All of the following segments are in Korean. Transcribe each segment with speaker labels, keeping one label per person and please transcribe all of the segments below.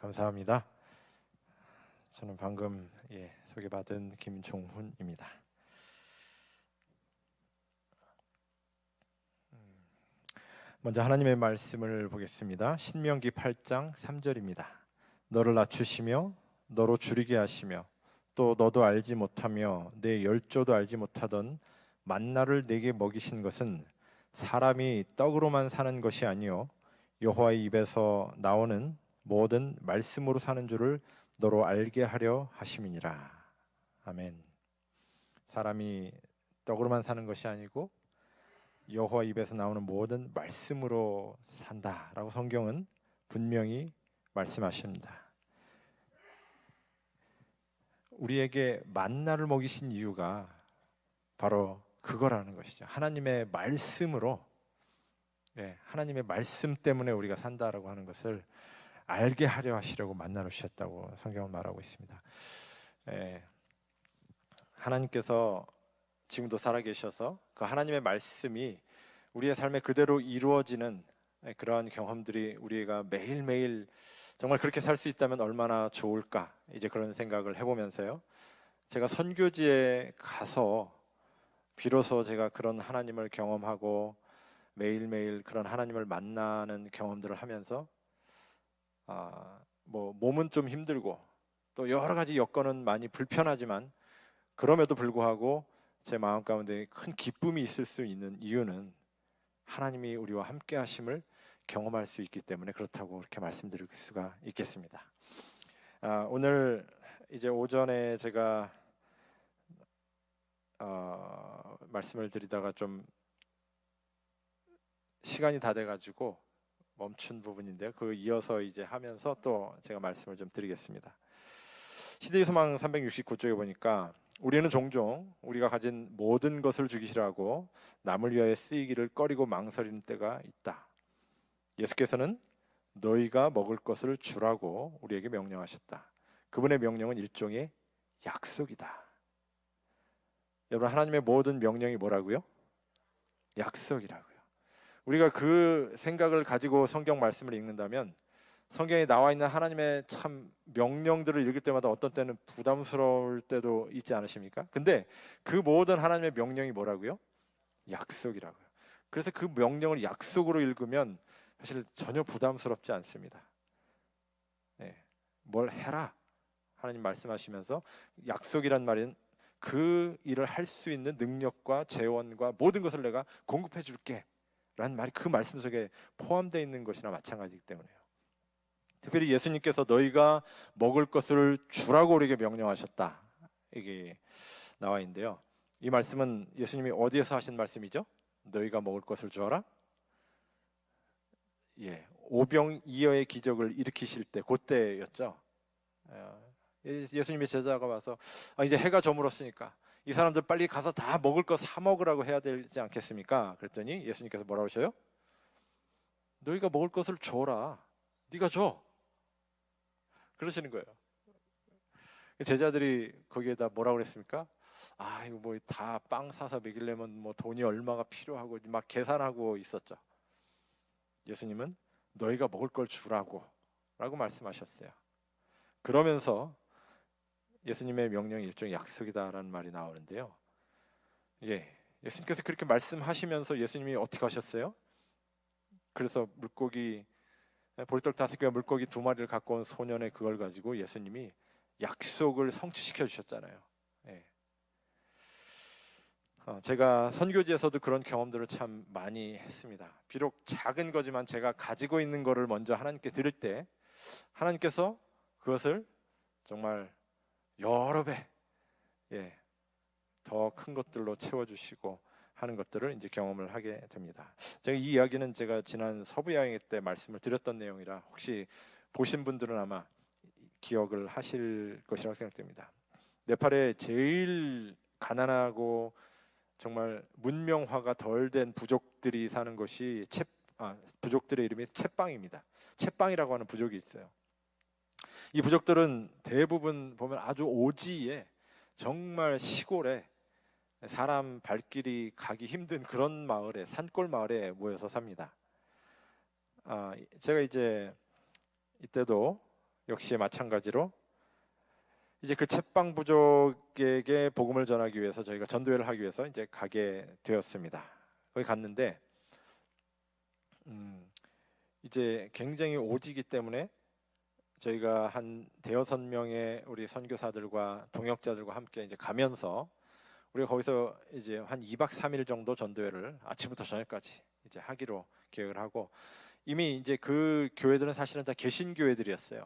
Speaker 1: 감사합니다. 저는 방금 소개받은 김종훈입니다. 먼저 하나님의 말씀을 보겠습니다. 신명기 8장 3절입니다. 너를 낮추시며 너로 줄이게 하시며 또 너도 알지 못하며 내 열조도 알지 못하던 만나를 내게 먹이신 것은 사람이 떡으로만 사는 것이 아니요 여호와의 입에서 나오는 모든 말씀으로 사는 줄을 너로 알게 하려 하심이니라. 아멘. 사람이 떡으로만 사는 것이 아니고 여호와 입에서 나오는 모든 말씀으로 산다라고 성경은 분명히 말씀하십니다. 우리에게 만나를 먹이신 이유가 바로 그거라는 것이죠. 하나님의 말씀으로, 하나님의 말씀 때문에 우리가 산다라고 하는 것을 알게 하려 하시려고 만나를 주셨다고 성경은 말하고 있습니다. 하나님께서 지금도 살아계셔서 그 하나님의 말씀이 우리의 삶에 그대로 이루어지는 그러한 경험들이 우리가 매일매일 정말 그렇게 살 수 있다면 얼마나 좋을까, 이제 그런 생각을 해보면서요, 제가 선교지에 가서 비로소 제가 그런 하나님을 경험하고 매일매일 그런 하나님을 만나는 경험들을 하면서 몸은 좀 힘들고 또 여러 가지 여건은 많이 불편하지만 그럼에도 불구하고 제 마음 가운데 큰 기쁨이 있을 수 있는 이유는 하나님이 우리와 함께 하심을 경험할 수 있기 때문에 그렇다고 그렇게 말씀드릴 수가 있겠습니다. 오늘 이제 오전에 제가 말씀을 드리다가 좀 시간이 다 돼가지고 멈춘 부분인데요. 그 이어서 이제 하면서 또 제가 말씀을 좀 드리겠습니다. 시대의 소망 369쪽에 보니까 우리는 종종 우리가 가진 모든 것을 주기시라고 남을 위하여 쓰이기를 꺼리고 망설이는 때가 있다. 예수께서는 너희가 먹을 것을 주라고 우리에게 명령하셨다. 그분의 명령은 일종의 약속이다. 여러분, 하나님의 모든 명령이 뭐라고요? 약속이라고요. 우리가 그 생각을 가지고 성경 말씀을 읽는다면 성경에 나와 있는 하나님의 참 명령들을 읽을 때마다 어떤 때는 부담스러울 때도 있지 않으십니까? 근데 그 모든 하나님의 명령이 뭐라고요? 약속이라고요. 그래서 그 명령을 약속으로 읽으면 사실 전혀 부담스럽지 않습니다. 뭘 해라 하나님 말씀하시면서 약속이란 말은 그 일을 할 수 있는 능력과 재원과 모든 것을 내가 공급해 줄게 라는 말이 그 말씀 속에 포함되어 있는 것이나 마찬가지이기 때문에요. 특별히 예수님께서 너희가 먹을 것을 주라고 우리에게 명령하셨다, 이게 나와 있는데요. 이 말씀은 예수님이 어디에서 하신 말씀이죠? 너희가 먹을 것을 주어라. 오병이어의 기적을 일으키실 때 그때였죠. 예수님의 제자가 와서 이제 해가 저물었으니까 이 사람들 빨리 가서 다 먹을 거 사 먹으라고 해야 되지 않겠습니까? 그랬더니 예수님께서 뭐라고 하셔요? 너희가 먹을 것을 줘라. 네가 줘. 그러시는 거예요. 제자들이 거기에다 뭐라고 그랬습니까? 이거 뭐 다 빵 사서 먹이려면 뭐 돈이 얼마가 필요하고 막 계산하고 있었죠. 예수님은 너희가 먹을 걸 주라고 라고 말씀하셨어요. 그러면서 예수님의 명령이 일종의 약속이다라는 말이 나오는데요. 예수님께서 그렇게 말씀하시면서 예수님이 어떻게 하셨어요? 그래서 물고기 보리떡 5개와 물고기 2마리를 갖고 온 소년의 그걸 가지고 예수님이 약속을 성취시켜 주셨잖아요. 제가 선교지에서도 그런 경험들을 참 많이 했습니다. 비록 작은 거지만 제가 가지고 있는 거를 먼저 하나님께 드릴 때 하나님께서 그것을 정말 여러 배 더 큰 것들로 채워주시고 하는 것들을 이제 경험을 하게 됩니다. 제가 이 이야기는 제가 지난 서부 여행 때 말씀을 드렸던 내용이라 혹시 보신 분들은 아마 기억을 하실 것이라고 생각됩니다. 네팔에 제일 가난하고 정말 문명화가 덜 된 부족들이 사는 곳이 부족들의 이름이 챗방입니다. 챗방이라고 하는 부족이 있어요. 이 부족들은 대부분 보면 아주 오지에 정말 시골에 사람 발길이 가기 힘든 그런 마을에, 산골 마을에 모여서 삽니다. 제가 이제 이때도 역시 마찬가지로 이제 그 채빵 부족에게 복음을 전하기 위해서 저희가 전도회를 하기 위해서 이제 가게 되었습니다. 거기 갔는데 이제 굉장히 오지기 때문에 저희가 한 대여섯 명의 우리 선교사들과 동역자들과 함께 이제 가면서 우리가 거기서 이제 한 2박 3일 정도 전도회를 아침부터 저녁까지 이제 하기로 계획을 하고, 이미 이제 그 교회들은 사실은 다 개신교회들이었어요.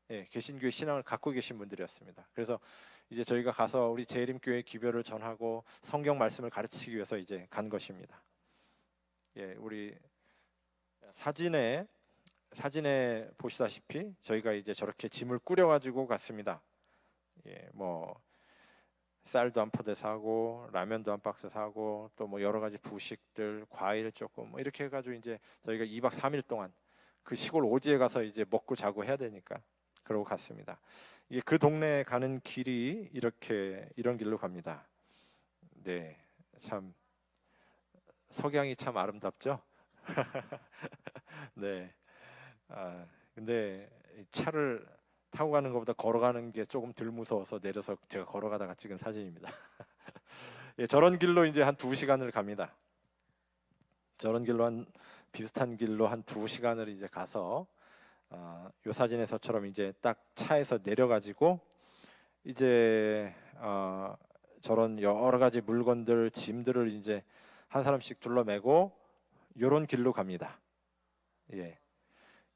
Speaker 1: 예, 개신교회 신앙을 갖고 계신 분들이었습니다. 그래서 이제 저희가 가서 우리 재림교회 기별을 전하고 성경 말씀을 가르치기 위해서 이제 간 것입니다. 예, 우리 사진에 보시다시피 저희가 이제 저렇게 짐을 꾸려가지고 갔습니다. 예, 뭐 쌀도 한 포대 사고 라면도 한 박스 사고 또 뭐 여러 가지 부식들, 과일 조금 뭐 이렇게 해가지고 이제 저희가 2박 3일 동안 그 시골 오지에 가서 이제 먹고 자고 해야 되니까 그러고 갔습니다. 이게 그 동네에 가는 길이 이렇게 이런 길로 갑니다. 네, 참 석양이 참 아름답죠. 네. 근데 차를 타고 가는 것보다 걸어가는 게 조금 덜 무서워서 내려서 제가 걸어가다가 찍은 사진입니다. 예, 저런 길로 이제 한 2시간을 갑니다. 저런 길로 비슷한 길로 한 2시간을 이제 가서 요 사진에서처럼 이제 딱 차에서 내려가지고 이제 저런 여러 가지 물건들, 짐들을 이제 한 사람씩 둘러매고 요런 길로 갑니다. 예,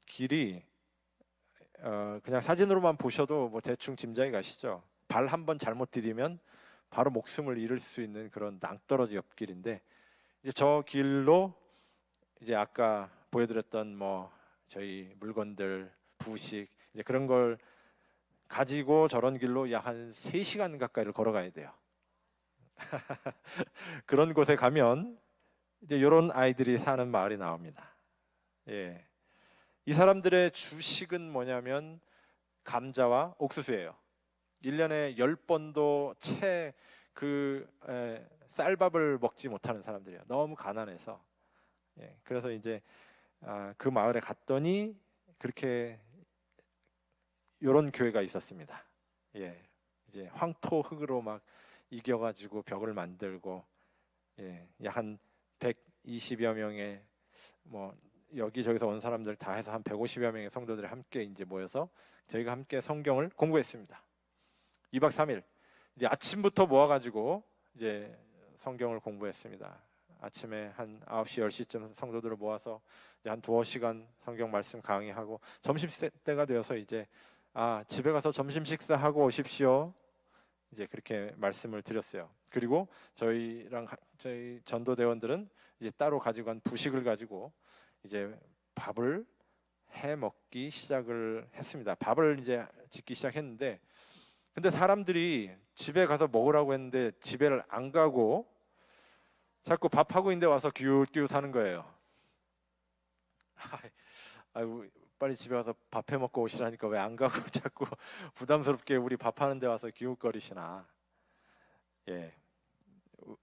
Speaker 1: 길이 그냥 사진으로만 보셔도 뭐 대충 짐작이 가시죠. 발 한 번 잘못 디디면 바로 목숨을 잃을 수 있는 그런 낭떠러지 옆길인데, 이제 저 길로 이제 아까 보여드렸던 뭐 저희 물건들, 부식 이제 그런 걸 가지고 저런 길로 약 한 3시간 가까이를 걸어가야 돼요. 그런 곳에 가면 이제 이런 아이들이 사는 마을이 나옵니다. 예, 이 사람들의 주식은 뭐냐면 감자와 옥수수예요. 1년에 10번도 채 쌀밥을 먹지 못하는 사람들이에요. 너무 가난해서. 예, 그래서 이제 그 마을에 갔더니 그렇게 이런 교회가 있었습니다. 예, 이제 황토 흙으로 막 이겨가지고 벽을 만들고, 예, 약 한 120여 명의 뭐 여기저기서 온 사람들 다 해서 한 150여 명의 성도들이 함께 이제 모여서 저희가 함께 성경을 공부했습니다. 2박 3일 이제 아침부터 모아가지고 이제 성경을 공부했습니다. 아침에 한 9시 10시쯤 성도들을 모아서 이제 한 2시간 성경 말씀 강의하고, 점심 때가 되어서 이제 집에 가서 점심 식사하고 오십시오. 이제 그렇게 말씀을 드렸어요. 그리고 저희 전도대원들은 이제 따로 가지고 간 부식을 가지고 이제 밥을 해 먹기 시작을 했습니다. 밥을 이제 짓기 시작했는데, 근데 사람들이 집에 가서 먹으라고 했는데 집에를 안 가고 자꾸 밥하고 있는데 와서 기웃기웃하는 거예요. 아이고, 빨리 집에 가서 밥 해 먹고 오시라니까 왜 안 가고 자꾸 부담스럽게 우리 밥하는 데 와서 기웃거리시나. 예,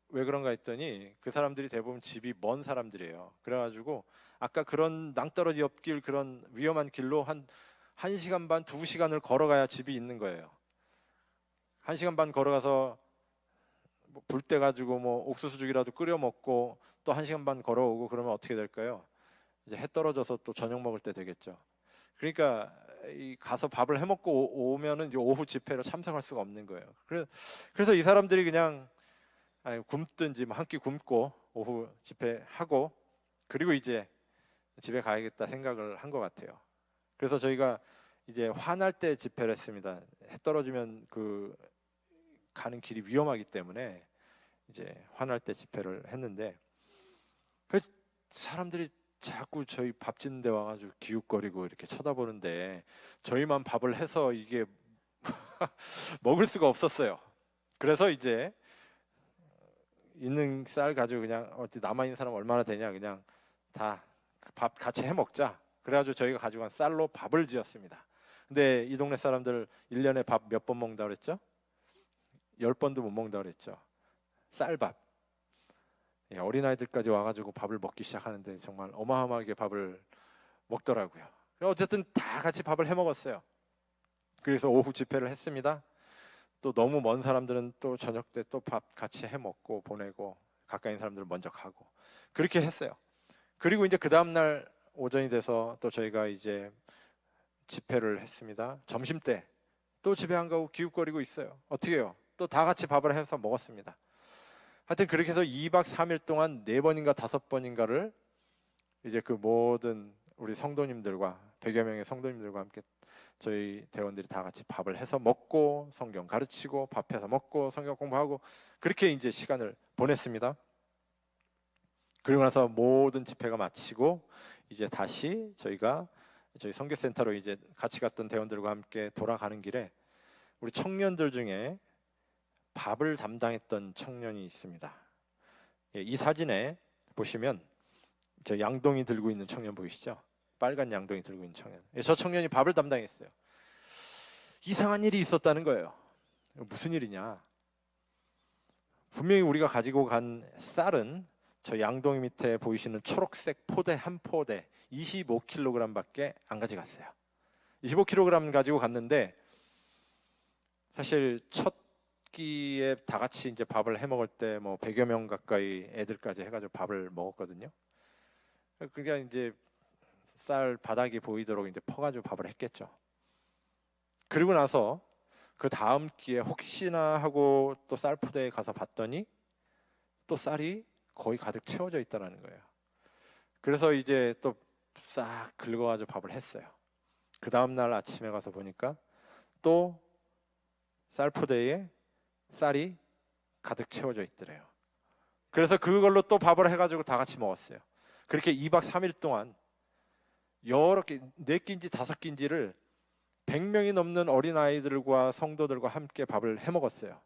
Speaker 1: 왜 그런가 했더니 그 사람들이 대부분 집이 먼 사람들이에요. 그래가지고 아까 그런 낭떠러지 옆길, 그런 위험한 길로 한 1시간 반, 2시간을 걸어가야 집이 있는 거예요. 1시간 반 걸어가서 뭐불 때 가지고 뭐 옥수수죽이라도 끓여 먹고 또 1시간 반 걸어오고 그러면 어떻게 될까요? 이제 해 떨어져서 또 저녁 먹을 때 되겠죠. 그러니까 가서 밥을 해 먹고 오면은 이제 오후 집회로 참석할 수가 없는 거예요. 그래서 이 사람들이 그냥 굶든지 뭐 한 끼 굶고 오후 집회하고 그리고 이제 집에 가야겠다 생각을 한 것 같아요. 그래서 저희가 이제 화날 때 집회를 했습니다. 해 떨어지면 그 가는 길이 위험하기 때문에 이제 화날 때 집회를 했는데, 그 사람들이 자꾸 저희 밥 짓는 데 와가지고 기웃거리고 이렇게 쳐다보는데 저희만 밥을 해서 이게 먹을 수가 없었어요. 그래서 이제 있는 쌀 가지고 그냥 어디 남아있는 사람 얼마나 되냐 그냥 다 밥 같이 해 먹자. 그래가지고 저희가 가지고 간 쌀로 밥을 지었습니다. 근데 이 동네 사람들 1년에 밥 몇 번 먹는다 그랬죠? 10번도 못 먹는다 그랬죠. 쌀밥. 예, 어린아이들까지 와가지고 밥을 먹기 시작하는데 정말 어마어마하게 밥을 먹더라고요. 어쨌든 다 같이 밥을 해 먹었어요. 그래서 오후 집회를 했습니다. 또 너무 먼 사람들은 또 저녁 때 또 밥 같이 해 먹고 보내고, 가까이 있는 사람들은 먼저 가고, 그렇게 했어요. 그리고 이제 그 다음 날 오전이 돼서 또 저희가 이제 집회를 했습니다. 점심 때 또 집에 안 가고 기웃거리고 있어요. 어떻게 해요? 또 다 같이 밥을 해서 먹었습니다. 하여튼 그렇게 해서 2박 3일 동안 4번인가 5번인가를 이제 그 모든 우리 성도님들과 100여 명의 성도님들과 함께 저희 대원들이 다 같이 밥을 해서 먹고, 성경 가르치고, 밥해서 먹고, 성경 공부하고, 그렇게 이제 시간을 보냈습니다. 그리고 나서 모든 집회가 마치고 이제 다시 저희가 저희 선교센터로 이제 같이 갔던 대원들과 함께 돌아가는 길에 우리 청년들 중에 밥을 담당했던 청년이 있습니다. 예, 이 사진에 보시면 저 양동이 들고 있는 청년 보이시죠? 빨간 양동이 들고 있는 청년. 예, 저 청년이 밥을 담당했어요. 이상한 일이 있었다는 거예요. 무슨 일이냐? 분명히 우리가 가지고 간 쌀은 저 양동이 밑에 보이시는 초록색 포대 한 포대 25kg밖에 안 가져갔어요. 25kg 가지고 갔는데, 사실 첫 끼에 다 같이 이제 밥을 해 먹을 때 뭐 100여 명 가까이 애들까지 해가지고 밥을 먹었거든요. 그게 이제 쌀 바닥이 보이도록 이제 퍼가지고 밥을 했겠죠. 그리고 나서 그 다음 끼에 혹시나 하고 또 쌀 포대에 가서 봤더니 또 쌀이 거의 가득 채워져 있다는 거예요. 그래서 이제 또 싹 긁어가지고 밥을 했어요. 그 다음 날 아침에 가서 보니까 또 쌀 포대에 쌀이 가득 채워져 있더래요. 그래서 그걸로 또 밥을 해가지고 다 같이 먹었어요. 그렇게 2박 3일 동안 여러 끼, 4끼인지 5끼인지를 100명이 넘는 어린아이들과 성도들과 함께 밥을 해 먹었어요.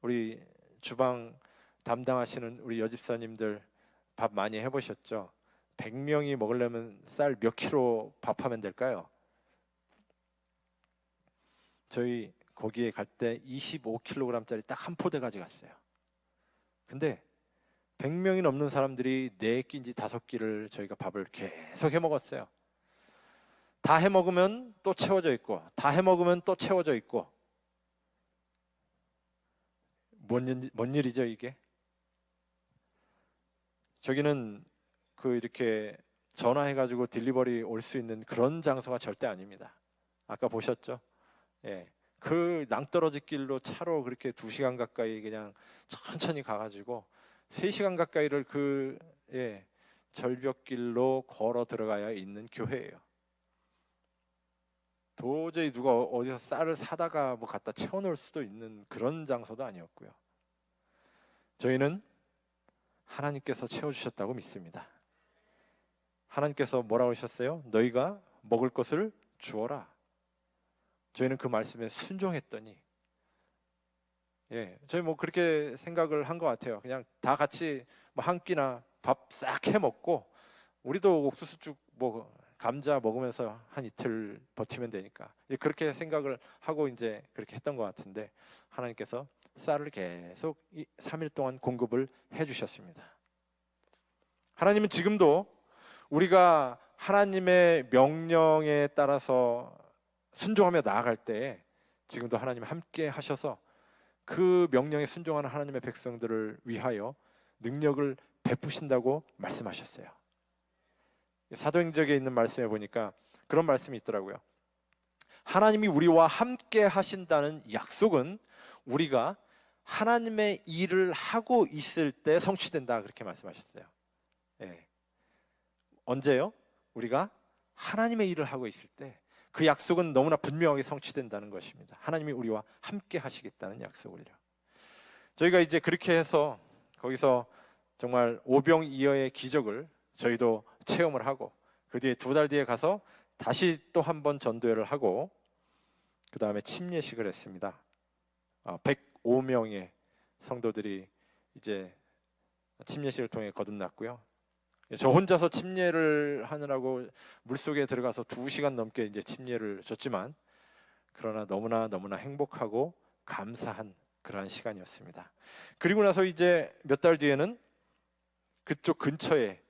Speaker 1: 우리 주방 담당하시는 우리 여집사님들 밥 많이 해보셨죠? 100명이 먹으려면 쌀 몇 킬로 밥하면 될까요? 저희 거기에 갈 때 25kg짜리 딱 한 포대 가져갔어요. 근데 100명이 넘는 사람들이 4끼인지 5끼를 저희가 밥을 계속 해 먹었어요. 다 해 먹으면 또 채워져 있고, 다 해 먹으면 또 채워져 있고. 뭔 일이죠 이게? 저기는 그 이렇게 전화해가지고 딜리버리 올 수 있는 그런 장소가 절대 아닙니다. 아까 보셨죠? 예, 그 낭떠러지 길로 차로 그렇게 2시간 가까이 그냥 천천히 가가지고 3시간 가까이를 그 절벽길로 걸어 들어가야 있는 교회예요. 도저히 누가 어디서 쌀을 사다가 뭐 갖다 채워놓을 수도 있는 그런 장소도 아니었고요. 저희는 하나님께서 채워주셨다고 믿습니다. 하나님께서 뭐라고 하셨어요? 너희가 먹을 것을 주어라. 저희는 그 말씀에 순종했더니, 저희 뭐 그렇게 생각을 한 것 같아요. 그냥 다 같이 뭐 한 끼나 밥 싹 해 먹고, 우리도 옥수수죽 뭐 감자 먹으면서 한 이틀 버티면 되니까, 그렇게 생각을 하고 이제 그렇게 했던 것 같은데, 하나님께서 쌀을 계속 3일 동안 공급을 해주셨습니다. 하나님은 지금도 우리가 하나님의 명령에 따라서 순종하며 나아갈 때 지금도 하나님 함께 하셔서 그 명령에 순종하는 하나님의 백성들을 위하여 능력을 베푸신다고 말씀하셨어요. 사도행전에 있는 말씀에 보니까 그런 말씀이 있더라고요. 하나님이 우리와 함께 하신다는 약속은 우리가 하나님의 일을 하고 있을 때 성취된다, 그렇게 말씀하셨어요. 언제요? 우리가 하나님의 일을 하고 있을 때 그 약속은 너무나 분명하게 성취된다는 것입니다. 하나님이 우리와 함께 하시겠다는 약속을요. 저희가 이제 그렇게 해서 거기서 정말 오병이어의 기적을 저희도 체험을 하고, 그 뒤에 2달 뒤에 가서 다시 또 한 번 전도회를 하고, 그 다음에 침례식을 했습니다. 105명의 성도들이 이제 침례식을 통해 거듭났고요. 저 혼자서 침례를 하느라고 물속에 들어가서 2시간 넘게 이제 침례를 줬지만, 그러나 너무나 행복하고 감사한 그러한 시간이었습니다. 그리고 나서 이제 몇 달 뒤에는 그쪽 근처에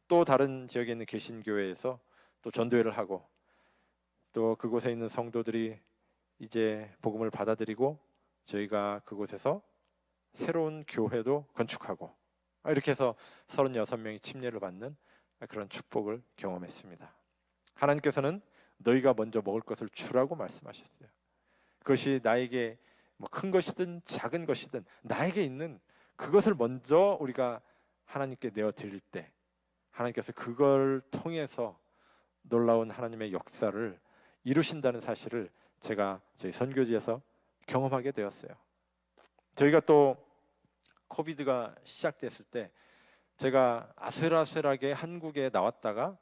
Speaker 1: 또 다른 지역에 있는 개신교회에서 또 전도회를 하고, 또 그곳에 있는 성도들이 이제 복음을 받아들이고 저희가 그곳에서 새로운 교회도 건축하고 이렇게 해서 36명이 침례를 받는 그런 축복을 경험했습니다. 하나님께서는 너희가 먼저 먹을 것을 주라고 말씀하셨어요. 그것이 나에게 뭐 큰 것이든 작은 것이든 나에게 있는 그것을 먼저 우리가 하나님께 내어 드릴 때 하나님께서 그걸 통해서 놀라운 하나님의 역사를 이루신다는 사실을 제가 저희 선교지에서 경험하게 되었어요. 저희가 또 코비드가 시작됐을 때 제가 아슬아슬하게 한국에 나왔다가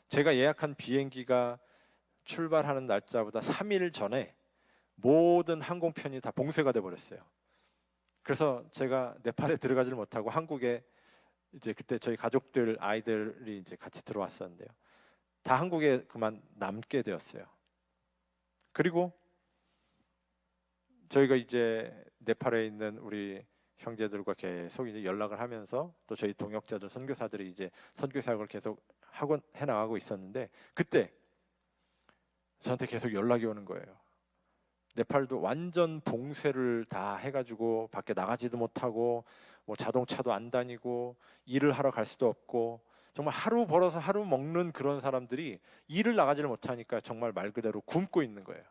Speaker 1: 제가 예약한 비행기가 출발하는 날짜보다 3일 전에 모든 항공편이 다 봉쇄가 돼 버렸어요. 그래서 제가 네팔에 들어가지를 못하고 한국에 이제 그때 저희 가족들 아이들이 이제 같이 들어왔었는데요. 다 한국에 그만 남게 되었어요. 그리고 저희가 이제 네팔에 있는 우리 형제들과 계속 이제 연락을 하면서 또 저희 동역자들 선교사들이 이제 선교 사역을 계속 하고 해 나가고 있었는데 그때 저한테 계속 연락이 오는 거예요. 네팔도 완전 봉쇄를 다 해가지고 밖에 나가지도 못하고 뭐 자동차도 안 다니고 일을 하러 갈 수도 없고 정말 하루 벌어서 하루 먹는 그런 사람들이 일을 나가지를 못하니까 정말 말 그대로 굶고 있는 거예요.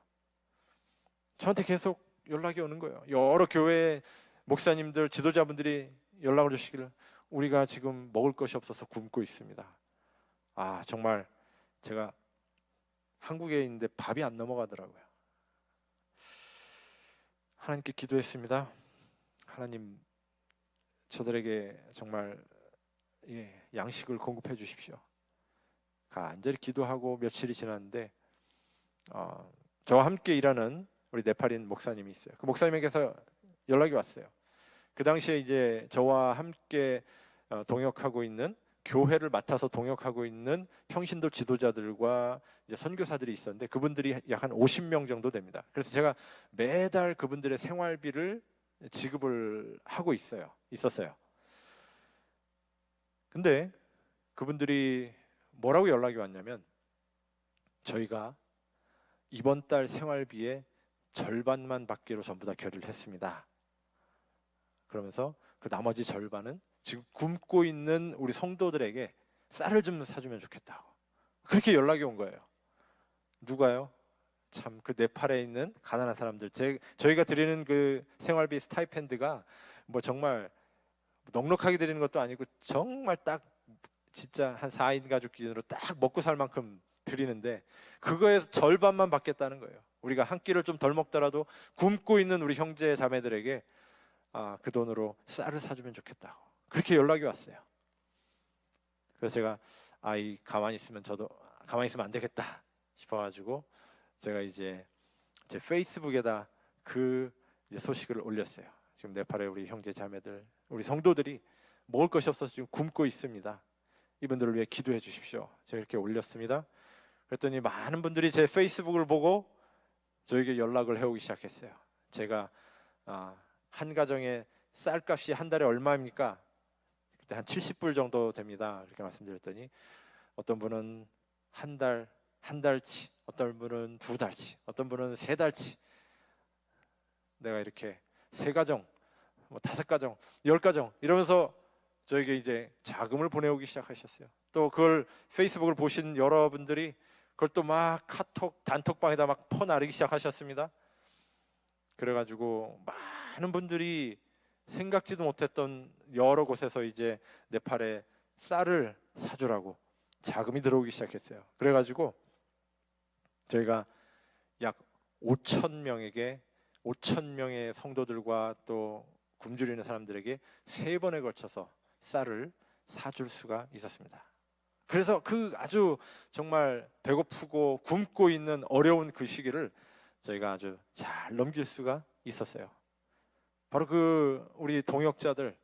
Speaker 1: 저한테 계속 연락이 오는 거예요. 여러 교회 목사님들, 지도자분들이 연락을 주시기를 우리가 지금 먹을 것이 없어서 굶고 있습니다. 아 정말 제가 한국에 있는데 밥이 안 넘어가더라고요. 하나님께 기도했습니다. 하나님 저들에게 정말 양식을 공급해 주십시오. 간절히 기도하고 며칠이 지났는데 저와 함께 일하는 우리 네팔인 목사님이 있어요. 그 목사님에게서 연락이 왔어요. 그 당시에 이제 저와 함께 동역하고 있는 교회를 맡아서 동역하고 있는 평신도 지도자들과 이제 선교사들이 있었는데 그분들이 약 한 50명 정도 됩니다. 그래서 제가 매달 그분들의 생활비를 지급을 하고 있었어요. 근데 그분들이 뭐라고 연락이 왔냐면 저희가 이번 달 생활비의 절반만 받기로 전부 다 결의를 했습니다. 그러면서 그 나머지 절반은 지금 굶고 있는 우리 성도들에게 쌀을 좀 사주면 좋겠다고 그렇게 연락이 온 거예요. 누가요? 참 그 네팔에 있는 가난한 사람들 저희가 드리는 그 생활비 스타이펜드가 뭐 정말 넉넉하게 드리는 것도 아니고 정말 딱 진짜 한 4인 가족 기준으로 딱 먹고 살 만큼 드리는데 그거에서 절반만 받겠다는 거예요. 우리가 한 끼를 좀 덜 먹더라도 굶고 있는 우리 형제 자매들에게 그 돈으로 쌀을 사주면 좋겠다고 그렇게 연락이 왔어요. 그래서 제가 가만히 있으면 안 되겠다 싶어가지고 제가 이제 제 페이스북에다 그 이제 소식을 올렸어요. 지금 네팔의 우리 형제 자매들, 우리 성도들이 먹을 것이 없어서 지금 굶고 있습니다. 이분들을 위해 기도해 주십시오. 제가 이렇게 올렸습니다. 그랬더니 많은 분들이 제 페이스북을 보고 저에게 연락을 해오기 시작했어요. 제가 한 가정의 쌀값이 한 달에 얼마입니까? 그때 한 70불 정도 됩니다. 이렇게 말씀드렸더니 어떤 분은 한 달치, 어떤 분은 2달치, 어떤 분은 3달치. 내가 이렇게 3가정, 5가정, 10가정 이러면서 저에게 이제 자금을 보내오기 시작하셨어요. 또 그걸 페이스북을 보신 여러분들이 그걸 또 막 카톡 단톡방에다 막 퍼나르기 시작하셨습니다. 그래가지고 많은 분들이 생각지도 못했던 여러 곳에서 이제 네팔에 쌀을 사주라고 자금이 들어오기 시작했어요. 그래가지고 저희가 약 5,000명의 성도들과 또 굶주리는 사람들에게 3번에 걸쳐서 쌀을 사줄 수가 있었습니다. 그래서 그 아주 정말 배고프고 굶고 있는 어려운 그 시기를 저희가 아주 잘 넘길 수가 있었어요. 바로 그 우리 동역자들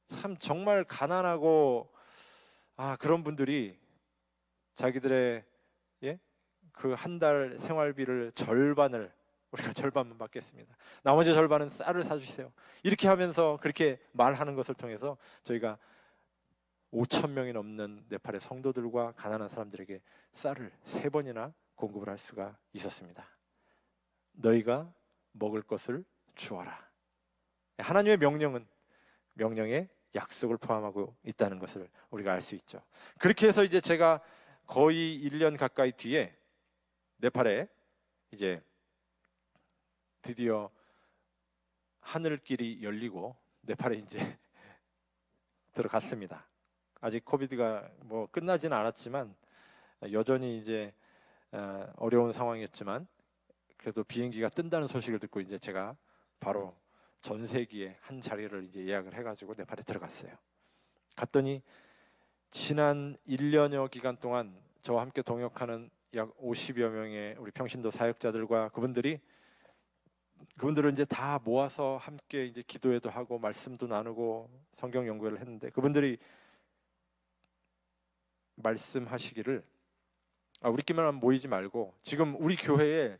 Speaker 1: 참 정말 가난하고 그런 분들이 자기들의 그 한 달 생활비를 우리가 절반만 받겠습니다. 나머지 절반은 쌀을 사주세요. 이렇게 하면서 그렇게 말하는 것을 통해서 저희가 5,000명이 넘는 네팔의 성도들과 가난한 사람들에게 쌀을 3번이나 공급을 할 수가 있었습니다. 너희가 먹을 것을 주어라. 하나님의 명령에 약속을 포함하고 있다는 것을 우리가 알 수 있죠. 그렇게 해서 이제 제가 거의 1년 가까이 뒤에 네팔에 이제 드디어 하늘길이 열리고 네팔에 이제 들어갔습니다. 아직 코비드가 뭐 끝나지는 않았지만 여전히 이제 어려운 상황이었지만 그래도 비행기가 뜬다는 소식을 듣고 이제 제가 바로 전세기에 한 자리를 이제 예약을 해가지고 네팔에 들어갔어요. 갔더니 지난 1년여 기간 동안 저와 함께 동역하는 약 50여 명의 우리 평신도 사역자들과 그분들을 이제 다 모아서 함께 이제 기도회도 하고 말씀도 나누고 성경 연구를 했는데 그분들이 말씀하시기를 우리끼리만 모이지 말고 지금 우리 교회에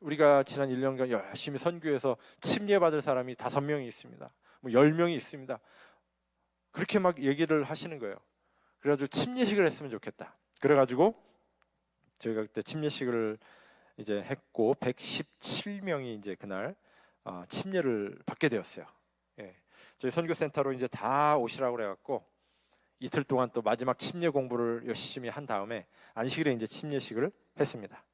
Speaker 1: 우리가 지난 1년간 열심히 선교해서 침례 받을 사람이 5명이 있습니다. 뭐 10명이 있습니다. 그렇게 막 얘기를 하시는 거예요. 그래가지고 침례식을 했으면 좋겠다. 그래가지고 저희가 그때 침례식을 이제 했고 117명이 이제 그날 침례를 받게 되었어요. 예. 저희 선교센터로 이제 다 오시라고 그래갖고 이틀 동안 또 마지막 침례 공부를 열심히 한 다음에 안식일에 이제 침례식을 했습니다.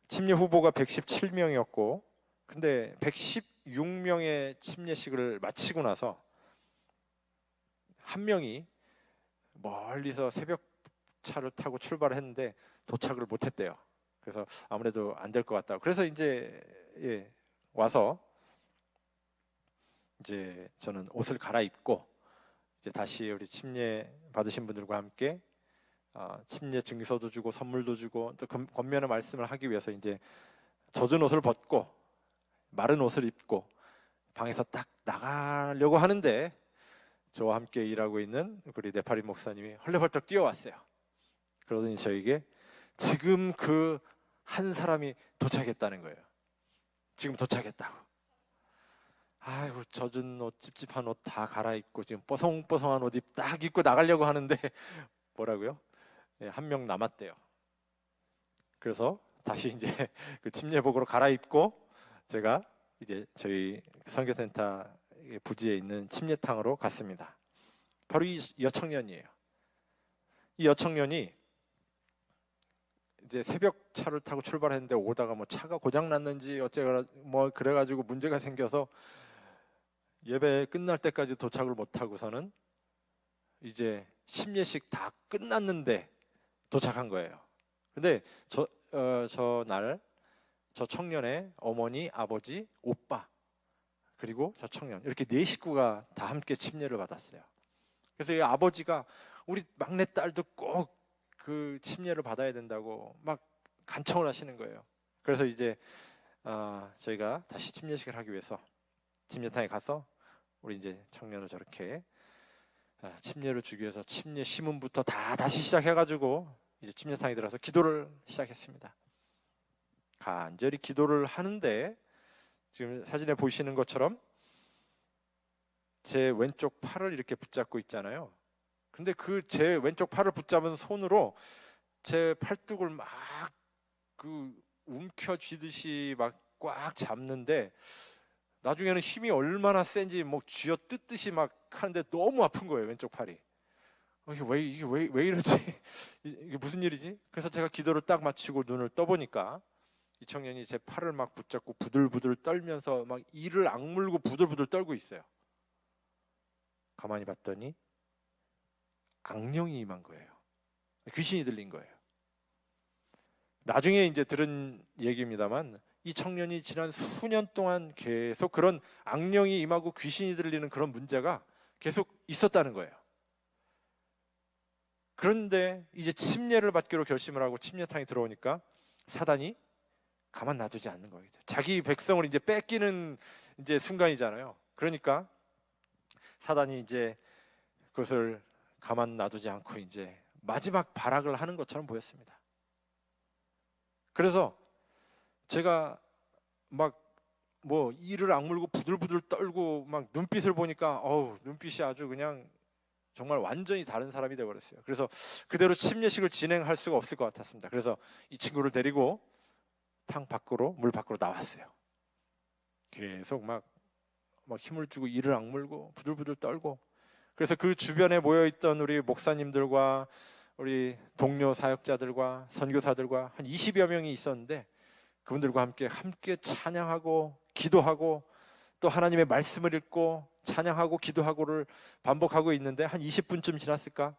Speaker 1: 침례 후보가 117명이었고 근데 116명의 침례식을 마치고 나서 한 명이 멀리서 새벽 차를 타고 출발을 했는데 도착을 못했대요. 그래서 아무래도 안 될 것 같다. 그래서 이제 와서 이제 저는 옷을 갈아입고 이제 다시 우리 침례 받으신 분들과 함께 침례 증서도 주고 선물도 주고 또 권면의 말씀을 하기 위해서 이제 젖은 옷을 벗고 마른 옷을 입고 방에서 딱 나가려고 하는데 저와 함께 일하고 있는 우리 네팔인 목사님이 헐레벌떡 뛰어왔어요. 그러더니 저에게 지금 그 한 사람이 도착했다는 거예요. 지금 도착했다고. 아이고 젖은 옷 찝찝한 옷 다 갈아입고 지금 뽀송뽀송한 옷 딱 입고 나가려고 하는데 뭐라고요? 한 명 남았대요. 그래서 다시 이제 그 침례복으로 갈아입고 제가 이제 저희 선교센터 부지에 있는 침례탕으로 갔습니다. 바로 이 여청년이에요. 이 여청년이 이제 새벽 차를 타고 출발했는데 오다가 뭐 차가 고장 났는지 어째가 뭐 그래가지고 문제가 생겨서 예배 끝날 때까지 도착을 못 하고서는 이제 침례식 다 끝났는데 도착한 거예요. 근데 저 청년의 어머니, 아버지, 오빠 그리고 저 청년 이렇게 4식구가 다 함께 침례를 받았어요. 그래서 이 아버지가 우리 막내 딸도 꼭 그 침례를 받아야 된다고 막 간청을 하시는 거예요. 그래서 이제 저희가 다시 침례식을 하기 위해서 침례탕에 가서 우리 이제 청년을 저렇게 침례를 주기 위해서 침례 시문부터 다시 시작해가지고 이제 침례탕에 들어서 기도를 시작했습니다. 간절히 기도를 하는데 지금 사진에 보시는 것처럼 제 왼쪽 팔을 이렇게 붙잡고 있잖아요. 근데 그 제 왼쪽 팔을 붙잡은 손으로 제 팔뚝을 막 그 움켜쥐듯이 막 꽉 잡는데 나중에는 힘이 얼마나 센지 뭐 쥐어 뜯듯이 막 하는데 너무 아픈 거예요. 왼쪽 팔이. 이게 왜 이러지? 이게 무슨 일이지? 그래서 제가 기도를 딱 마치고 눈을 떠보니까 이 청년이 제 팔을 막 붙잡고 부들부들 떨면서 막 이를 악물고 부들부들 떨고 있어요. 가만히 봤더니 악령이 임한 거예요. 귀신이 들린 거예요. 나중에 이제 들은 얘기입니다만 이 청년이 지난 수년 동안 계속 그런 악령이 임하고 귀신이 들리는 그런 문제가 계속 있었다는 거예요. 그런데 이제 침례를 받기로 결심을 하고 침례탕에 들어오니까 사단이 가만 놔두지 않는 거예요. 자기 백성을 이제 뺏기는 이제 순간이잖아요. 그러니까 사단이 이제 그것을 가만 놔두지 않고 이제 마지막 발악을 하는 것처럼 보였습니다. 그래서 제가 막 뭐 이를 악물고 부들부들 떨고 막 눈빛을 보니까 눈빛이 아주 그냥 정말 완전히 다른 사람이 되어버렸어요. 그래서 그대로 침례식을 진행할 수가 없을 것 같았습니다. 그래서 이 친구를 데리고 물 밖으로 나왔어요. 계속 막 힘을 주고 이를 악물고 부들부들 떨고. 그래서 그 주변에 모여있던 우리 목사님들과 우리 동료 사역자들과 선교사들과 한 20여 명이 있었는데, 그분들과 함께 찬양하고 기도하고 또 하나님의 말씀을 읽고 찬양하고 기도하고를 반복하고 있는데, 한 20분쯤 지났을까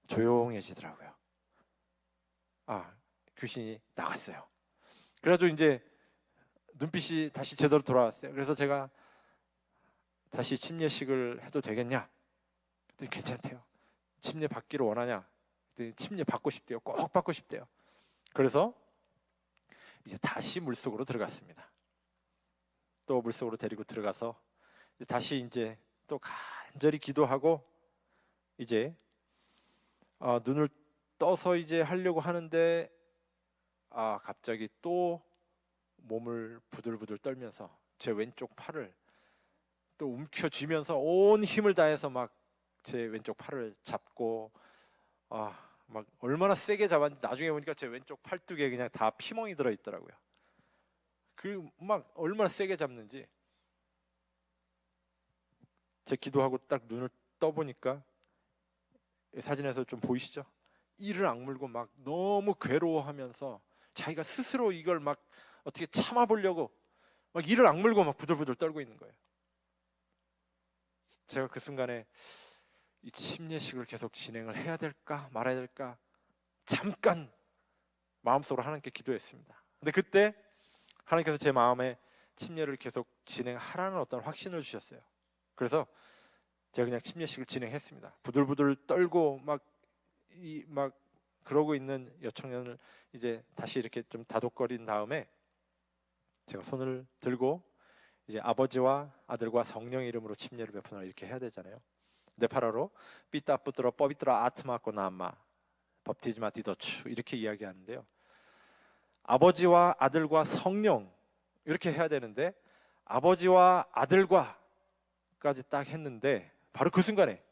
Speaker 1: 조용해지더라고요. 귀신이 나갔어요. 그래가지고 이제 눈빛이 다시 제대로 돌아왔어요. 그래서 제가 다시 침례식을 해도 되겠냐? 그랬더니 괜찮대요. 침례 받기를 원하냐? 그랬더니 침례 받고 싶대요. 꼭 받고 싶대요. 그래서 이제 다시 물속으로 들어갔습니다. 또 물속으로 데리고 들어가서 다시 이제 또 간절히 기도하고 이제 눈을 떠서 이제 하려고 하는데 갑자기 또 몸을 부들부들 떨면서 제 왼쪽 팔을 또 움켜쥐면서 온 힘을 다해서 막 제 왼쪽 팔을 잡고 막 얼마나 세게 잡았는지 나중에 보니까 제 왼쪽 팔뚝에 그냥 다 피멍이 들어 있더라고요. 그 막 얼마나 세게 잡는지. 제 기도하고 딱 눈을 떠보니까 사진에서 좀 보이시죠? 이를 악물고 막 너무 괴로워하면서 자기가 스스로 이걸 막 어떻게 참아보려고 막 이를 악물고 막 부들부들 떨고 있는 거예요. 제가 그 순간에 이 침례식을 계속 진행을 해야 될까 말아야 될까 잠깐 마음속으로 하나님께 기도했습니다. 근데 그때 하나님께서 제 마음에 침례를 계속 진행하라는 어떤 확신을 주셨어요. 그래서 제가 그냥 침례식을 진행했습니다. 부들부들 떨고 막 그러고 있는 여청년을 이제 다시 이렇게 좀 다독거린 다음에 제가 손을 들고 이제 아버지와 아들과 성령 이름으로 침례를 베푸노라 이렇게 해야 되잖아요. 네팔어로 삐따 뿌뜨러 뻐비뜨러 아트마코 나마 법티즈마 디더추 이렇게 이야기하는데요. 아버지와 아들과 성령 이렇게 해야 되는데 아버지와 아들과까지 딱 했는데 바로 그 순간에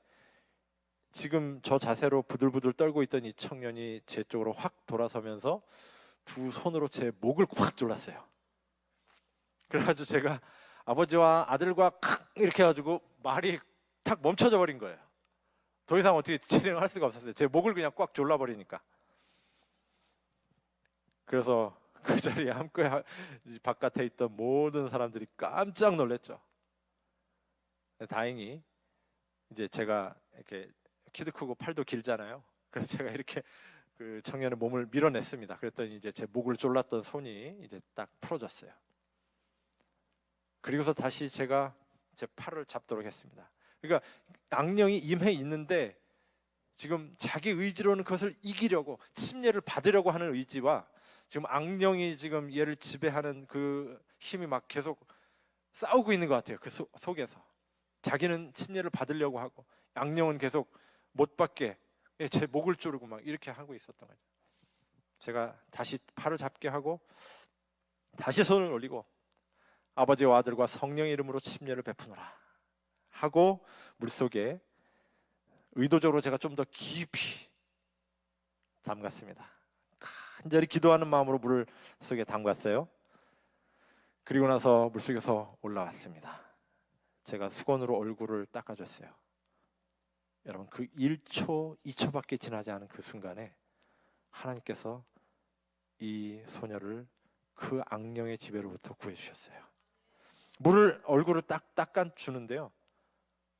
Speaker 1: 지금 저 자세로 부들부들 떨고 있던 이 청년이 제 쪽으로 확 돌아서면서 두 손으로 제 목을 확 졸랐어요. 그래가지고 제가 아버지와 아들과 이렇게 해가지고 말이 탁 멈춰져 버린 거예요. 더 이상 어떻게 진행할 수가 없었어요. 제 목을 그냥 꽉 졸라버리니까. 그래서 그 자리에 함께 바깥에 있던 모든 사람들이 깜짝 놀랐죠. 다행히 이제 제가 이렇게 키도 크고 팔도 길잖아요. 그래서 제가 이렇게 그 청년의 몸을 밀어냈습니다. 그랬더니 이제 제 목을 졸랐던 손이 이제 딱 풀어졌어요. 그리고서 다시 제가 제 팔을 잡도록 했습니다. 그러니까 악령이 임해 있는데 지금 자기 의지로는 그것을 이기려고 침례를 받으려고 하는 의지와 지금 악령이 지금 얘를 지배하는 그 힘이 막 계속 싸우고 있는 것 같아요. 그 속에서 자기는 침례를 받으려고 하고 악령은 계속 못 받게 제 목을 조르고 막 이렇게 하고 있었던 거죠. 제가 다시 팔을 잡게 하고 다시 손을 올리고 아버지와 아들과 성령의 이름으로 침례를 베푸노라 하고 물속에 의도적으로 제가 좀 더 깊이 담갔습니다. 간절히 기도하는 마음으로 물 속에 담갔어요. 그리고 나서 물속에서 올라왔습니다. 제가 수건으로 얼굴을 닦아줬어요. 여러분 그 1초, 2초밖에 지나지 않은 그 순간에 하나님께서 이 소녀를 그 악령의 지배로부터 구해주셨어요. 물을 얼굴을 딱 닦아주는데요,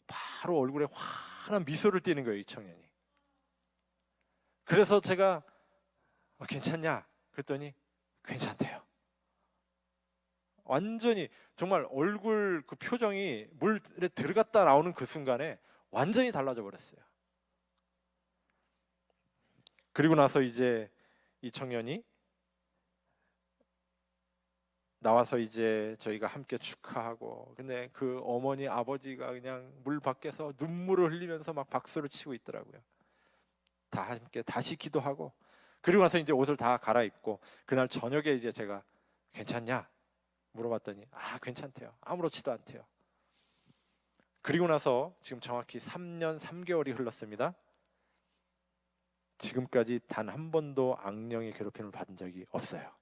Speaker 1: 바로 얼굴에 환한 미소를 띠는 거예요, 이 청년이. 그래서 제가 괜찮냐? 그랬더니 괜찮대요. 완전히 정말 얼굴 그 표정이 물에 들어갔다 나오는 그 순간에 완전히 달라져 버렸어요. 그리고 나서 이제 이 청년이 나와서 이제 저희가 함께 축하하고, 근데 그 어머니 아버지가 그냥 물 밖에서 눈물을 흘리면서 막 박수를 치고 있더라고요. 다 함께 다시 기도하고, 그리고 나서 이제 옷을 다 갈아입고 그날 저녁에 이제 제가 괜찮냐 물어봤더니 괜찮대요. 아무렇지도 않대요. 그리고 나서 지금 정확히 3년 3개월이 흘렀습니다. 지금까지 단 한 번도 악령의 괴롭힘을 받은 적이 없어요.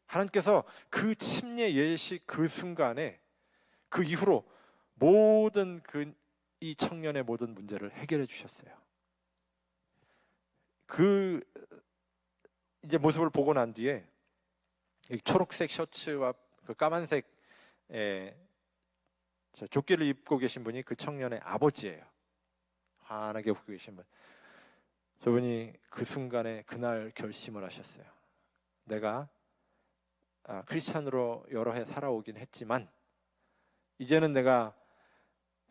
Speaker 1: 하나님께서 그 침례 예식 그 순간에 그 이후로 모든 이 청년의 모든 문제를 해결해 주셨어요. 그 이제 모습을 보고 난 뒤에 이 초록색 셔츠와 그 까만색 조끼를 입고 계신 분이 그 청년의 아버지예요. 환하게 웃고 계신 분. 저분이 그 순간에 그날 결심을 하셨어요. 내가 크리스찬으로 여러 해 살아오긴 했지만 이제는 내가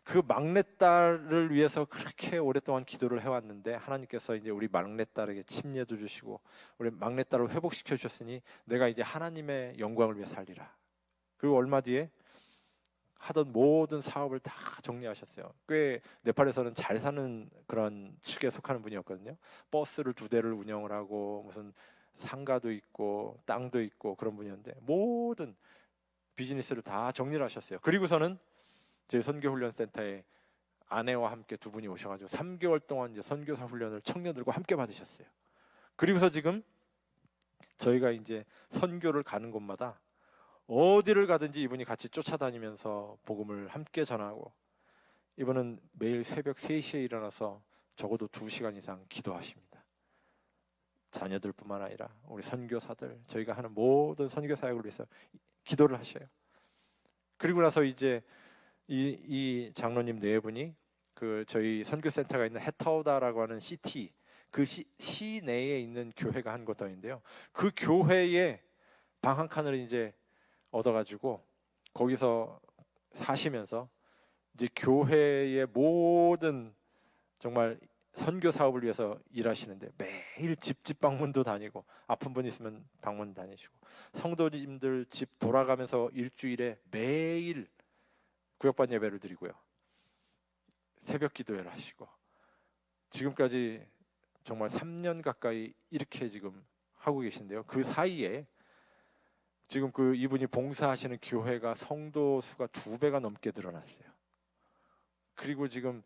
Speaker 1: 그 막내딸을 위해서 그렇게 오랫동안 기도를 해왔는데 하나님께서 이제 우리 막내딸에게 침례도 주시고 우리 막내딸을 회복시켜 주셨으니 내가 이제 하나님의 영광을 위해 살리라. 그리고 얼마 뒤에 하던 모든 사업을 다 정리하셨어요. 꽤 네팔에서는 잘 사는 그런 축에 속하는 분이었거든요. 버스를 2대를 운영을 하고 무슨 상가도 있고 땅도 있고 그런 분이었는데 모든 비즈니스를 다 정리를 하셨어요. 그리고서는 저희 선교훈련센터에 아내와 함께 2분이 오셔가지고 3개월 동안 이제 선교사 훈련을 청년들과 함께 받으셨어요. 그리고서 지금 저희가 이제 선교를 가는 곳마다 어디를 가든지 이분이 같이 쫓아다니면서 복음을 함께 전하고 이분은 매일 새벽 3시에 일어나서 적어도 2시간 이상 기도하십니다. 자녀들뿐만 아니라 우리 선교사들 저희가 하는 모든 선교 사역을 위해서 기도를 하셔요. 그리고 나서 이제 이 장로님 4분이 그 저희 선교센터가 있는 해타우다라고 하는 시티 그 시내에 있는 교회가 한 곳 더인데요. 그 교회에 방 한 칸을 이제 얻어가지고 거기서 사시면서 이제 교회의 모든 정말 선교 사업을 위해서 일하시는데 매일 집 방문도 다니고 아픈 분 있으면 방문 다니시고 성도님들 집 돌아가면서 일주일에 매일 구역반 예배를 드리고요. 새벽 기도회를 하시고 지금까지 정말 3년 가까이 이렇게 지금 하고 계신데요. 그 사이에 지금 그 이분이 봉사하시는 교회가 성도 수가 2배가 넘게 늘어났어요. 그리고 지금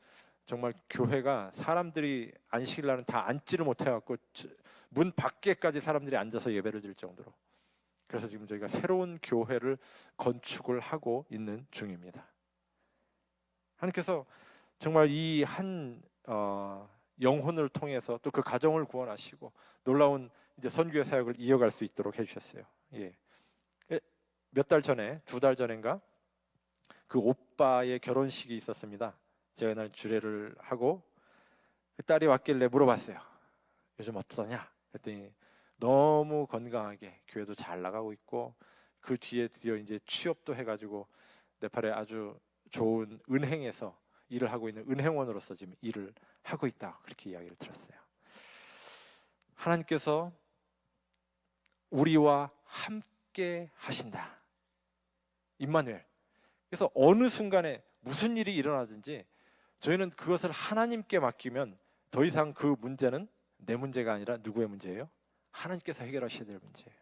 Speaker 1: 정말 교회가 사람들이 안식일 날은 다 앉지를 못해갖고 문 밖에까지 사람들이 앉아서 예배를 드릴 정도로. 그래서 지금 저희가 새로운 교회를 건축을 하고 있는 중입니다. 하나님께서 정말 이 한 영혼을 통해서 또 그 가정을 구원하시고 놀라운 이제 선교의 사역을 이어갈 수 있도록 해주셨어요. 예. 몇 달 전에 2달 전인가 그 오빠의 결혼식이 있었습니다. 제가 날 주례를 하고 그 딸이 왔길래 물어봤어요. 요즘 어떠냐? 그랬더니 너무 건강하게 교회도 잘 나가고 있고 그 뒤에 드디어 이제 취업도 해가지고 네팔에 아주 좋은 은행에서 일을 하고 있는 은행원으로서 지금 일을 하고 있다 그렇게 이야기를 들었어요. 하나님께서 우리와 함께 하신다. 임마누엘. 그래서 어느 순간에 무슨 일이 일어나든지 저희는 그것을 하나님께 맡기면 더 이상 그 문제는 내 문제가 아니라 누구의 문제예요? 하나님께서 해결하셔야 될 문제예요.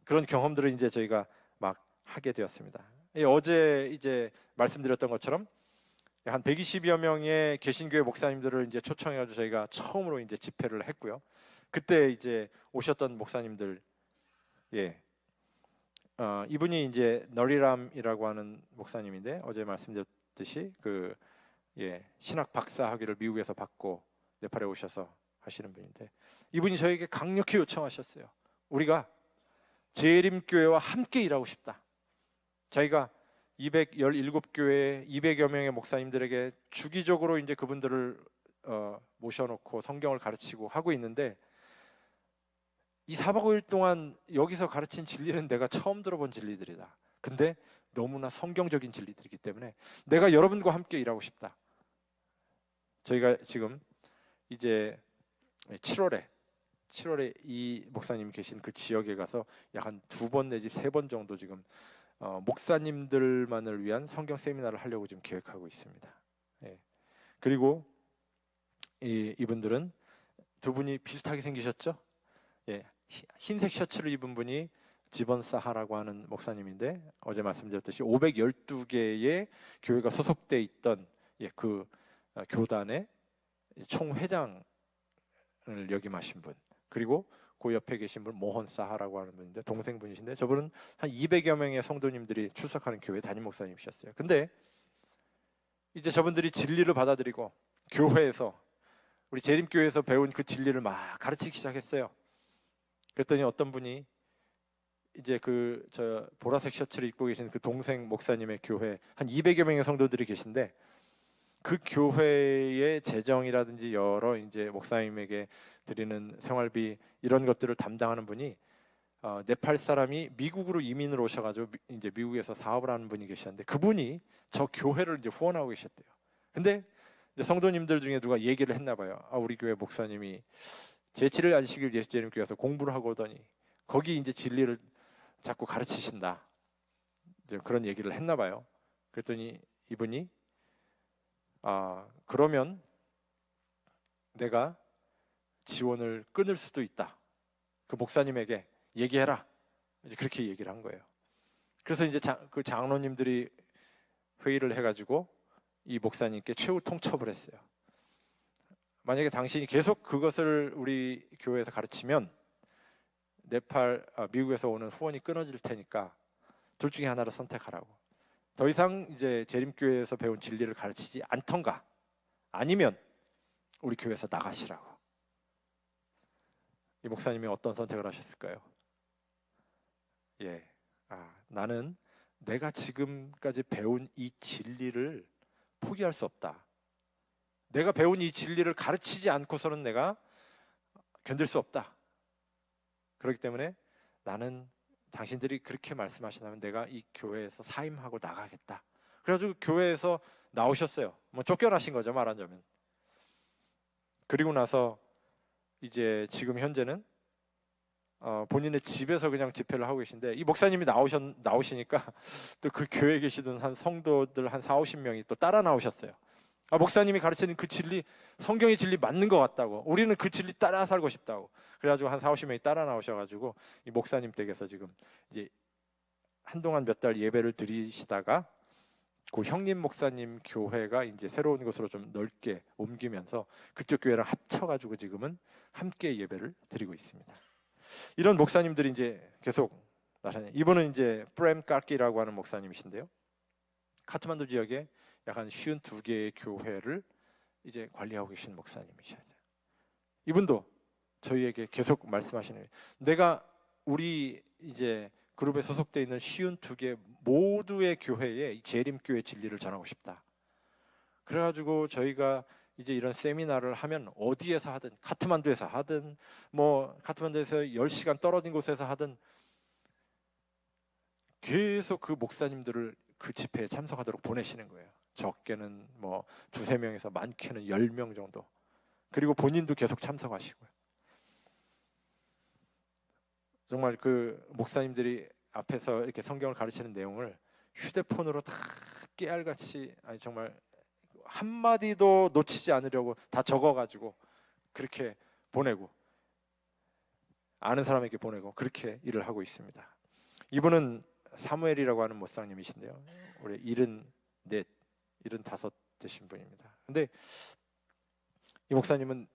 Speaker 1: 그런 경험들을 이제 저희가 막 하게 되었습니다. 어제 이제 말씀드렸던 것처럼 한 120여 명의 개신교회 목사님들을 이제 초청해가지고 저희가 처음으로 이제 집회를 했고요. 그때 이제 오셨던 목사님들, 이분이 이제 너리람이라고 하는 목사님인데 어제 말씀드렸듯이 그 신학 박사 학위를 미국에서 받고 네팔에 오셔서 하시는 분인데 이분이 저에게 강력히 요청하셨어요. 우리가 재림교회와 함께 일하고 싶다. 자기가 217교회 200여 명의 목사님들에게 주기적으로 이제 그분들을 모셔놓고 성경을 가르치고 하고 있는데 이 4박 5일 동안 여기서 가르친 진리는 내가 처음 들어본 진리들이다. 근데 너무나 성경적인 진리들이기 때문에 내가 여러분과 함께 일하고 싶다. 저희가 지금 이제 7월에 이 목사님 계신 그 지역에 가서 약 한 2번 내지 3번 정도 지금 목사님들만을 위한 성경 세미나를 하려고 지금 계획하고 있습니다. 그리고 이분들은 2분이 비슷하게 생기셨죠? 흰색 셔츠를 입은 분이 지번사하라고 하는 목사님인데 어제 말씀드렸듯이 512개의 교회가 소속돼 있던 그 교단의 총회장을 역임하신 분, 그리고 그 옆에 계신 분 모헌사하라고 하는 분인데 동생분이신데 저분은 한 200여 명의 성도님들이 출석하는 교회 담임 목사님이셨어요. 근데 이제 저분들이 진리를 받아들이고 교회에서 우리 재림교회에서 배운 그 진리를 막 가르치기 시작했어요. 그랬더니 어떤 분이 이제 그 저 보라색 셔츠를 입고 계신 그 동생 목사님의 교회 한 200여 명의 성도들이 계신데 그 교회의 재정이라든지 여러 이제 목사님에게 드리는 생활비 이런 것들을 담당하는 분이 네팔 사람이 미국으로 이민을 오셔가지고 이제 미국에서 사업을 하는 분이 계셨는데 그분이 저 교회를 이제 후원하고 계셨대요. 근데 이제 성도님들 중에 누가 얘기를 했나 봐요. 우리 교회 목사님이 제7일 안식일 예수재림교회에서 공부를 하고 오더니 거기 이제 진리를 자꾸 가르치신다. 이제 그런 얘기를 했나 봐요. 그랬더니 이분이 그러면 내가 지원을 끊을 수도 있다. 그 목사님에게 얘기해라. 이제 그렇게 얘기를 한 거예요. 그래서 이제 그 장로님들이 회의를 해가지고 이 목사님께 최후 통첩을 했어요. 만약에 당신이 계속 그것을 우리 교회에서 가르치면 미국에서 오는 후원이 끊어질 테니까 둘 중에 하나를 선택하라고. 더 이상 이제 재림교회에서 배운 진리를 가르치지 않던가 아니면 우리 교회에서 나가시라고. 이 목사님이 어떤 선택을 하셨을까요? 나는 내가 지금까지 배운 이 진리를 포기할 수 없다. 내가 배운 이 진리를 가르치지 않고서는 내가 견딜 수 없다. 그렇기 때문에 나는 당신들이 그렇게 말씀하신다면 내가 이 교회에서 사임하고 나가겠다. 그래가지고 교회에서 나오셨어요. 뭐 쫓겨나신 거죠, 말하자면. 그리고 나서 이제 지금 현재는 본인의 집에서 그냥 집회를 하고 계신데 이 목사님이 나오시니까 또 그 교회에 계시던 한 성도들 한 40-50명이 또 따라 나오셨어요. 목사님이 가르치는 그 진리, 성경의 진리 맞는 것 같다고. 우리는 그 진리 따라 살고 싶다고. 그래가지고 한 40-50명이 따라 나오셔가지고 이 목사님 댁에서 지금 이제 한동안 몇 달 예배를 드리시다가 그 형님 목사님 교회가 이제 새로운 곳으로 좀 넓게 옮기면서 그쪽 교회랑 합쳐가지고 지금은 함께 예배를 드리고 있습니다. 이런 목사님들이 이제 계속 나타나요. 이분은 이제 프렘 까키라고 하는 목사님이신데요. 카트만두 지역에 약 한 52개의 교회를 이제 관리하고 계신 목사님이셔야 돼요. 이분도 저희에게 계속 말씀하시는 거예요. 내가 우리 이제 그룹에 소속되어 있는 52개 모두의 교회에 재림교회 진리를 전하고 싶다. 그래가지고 저희가 이제 이런 세미나를 하면 어디에서 하든 카트만두에서 하든 뭐 카트만두에서 10시간 떨어진 곳에서 하든 계속 그 목사님들을 그 집회에 참석하도록 보내시는 거예요. 적게는 뭐 2-3명에서 많게는 10명 정도. 그리고 본인도 계속 참석하시고요. 정말 그 목사님들이 앞에서 이렇게 성경을 가르치는 내용을 휴대폰으로 다 깨알같이 정말 한마디도 놓치지 않으려고 다 적어가지고 그렇게 보내고 아는 사람에게 보내고 그렇게 일을 하고 있습니다. 이분은 사무엘이라고 하는 목사님이신데요. 올해 74, 75 되신 분입니다. 근데 이 목사님은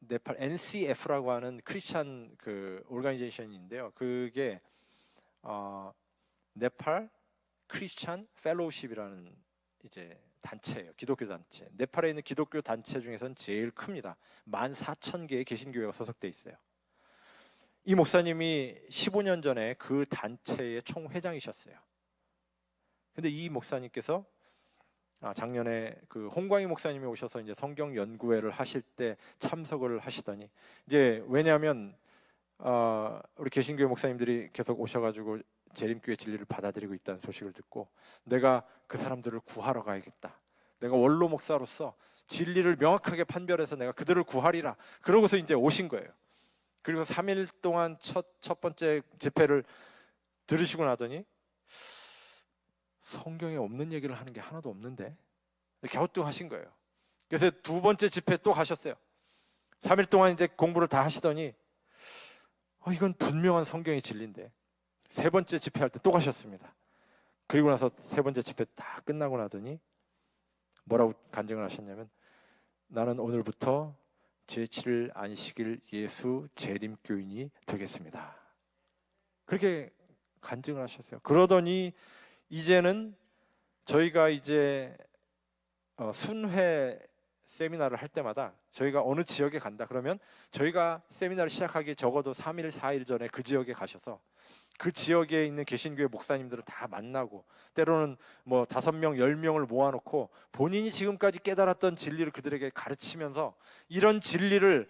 Speaker 1: 네팔 NCF라고 하는 크리스찬 그 오르가니제이션인데요. 그게 네팔 크리스찬 펠로우십이라는 이제 단체예요. 기독교 단체. 네팔에 있는 기독교 단체 중에서는 제일 큽니다. 14,000개의 개신교회가 소속돼 있어요. 이 목사님이 15년 전에 그 단체의 총회장이셨어요. 근데 이 목사님께서 작년에 그 홍광희 목사님이 오셔서 이제 성경 연구회를 하실 때 참석을 하시더니 이제 왜냐하면 우리 개신교회 목사님들이 계속 오셔가지고 재림교회 진리를 받아들이고 있다는 소식을 듣고 내가 그 사람들을 구하러 가야겠다. 내가 원로 목사로서 진리를 명확하게 판별해서 내가 그들을 구하리라. 그러고서 이제 오신 거예요. 그리고 3일 동안 첫 번째 집회를 들으시고 나더니 성경에 없는 얘기를 하는 게 하나도 없는데 갸우뚱하신 거예요. 그래서 두 번째 집회 또 가셨어요. 3일 동안 이제 공부를 다 하시더니 이건 분명한 성경의 진리인데. 세 번째 집회할 때 또 가셨습니다. 그리고 나서 세 번째 집회 다 끝나고 나더니 뭐라고 간증을 하셨냐면, 나는 오늘부터 제7일 안식일 예수 재림교인이 되겠습니다. 그렇게 간증을 하셨어요. 그러더니 이제는 저희가 이제 순회 세미나를 할 때마다 저희가 어느 지역에 간다 그러면 저희가 세미나를 시작하기 적어도 3일 4일 전에 그 지역에 가셔서 그 지역에 있는 개신교회 목사님들을 다 만나고, 때로는 뭐 5명 10명을 모아놓고 본인이 지금까지 깨달았던 진리를 그들에게 가르치면서, 이런 진리를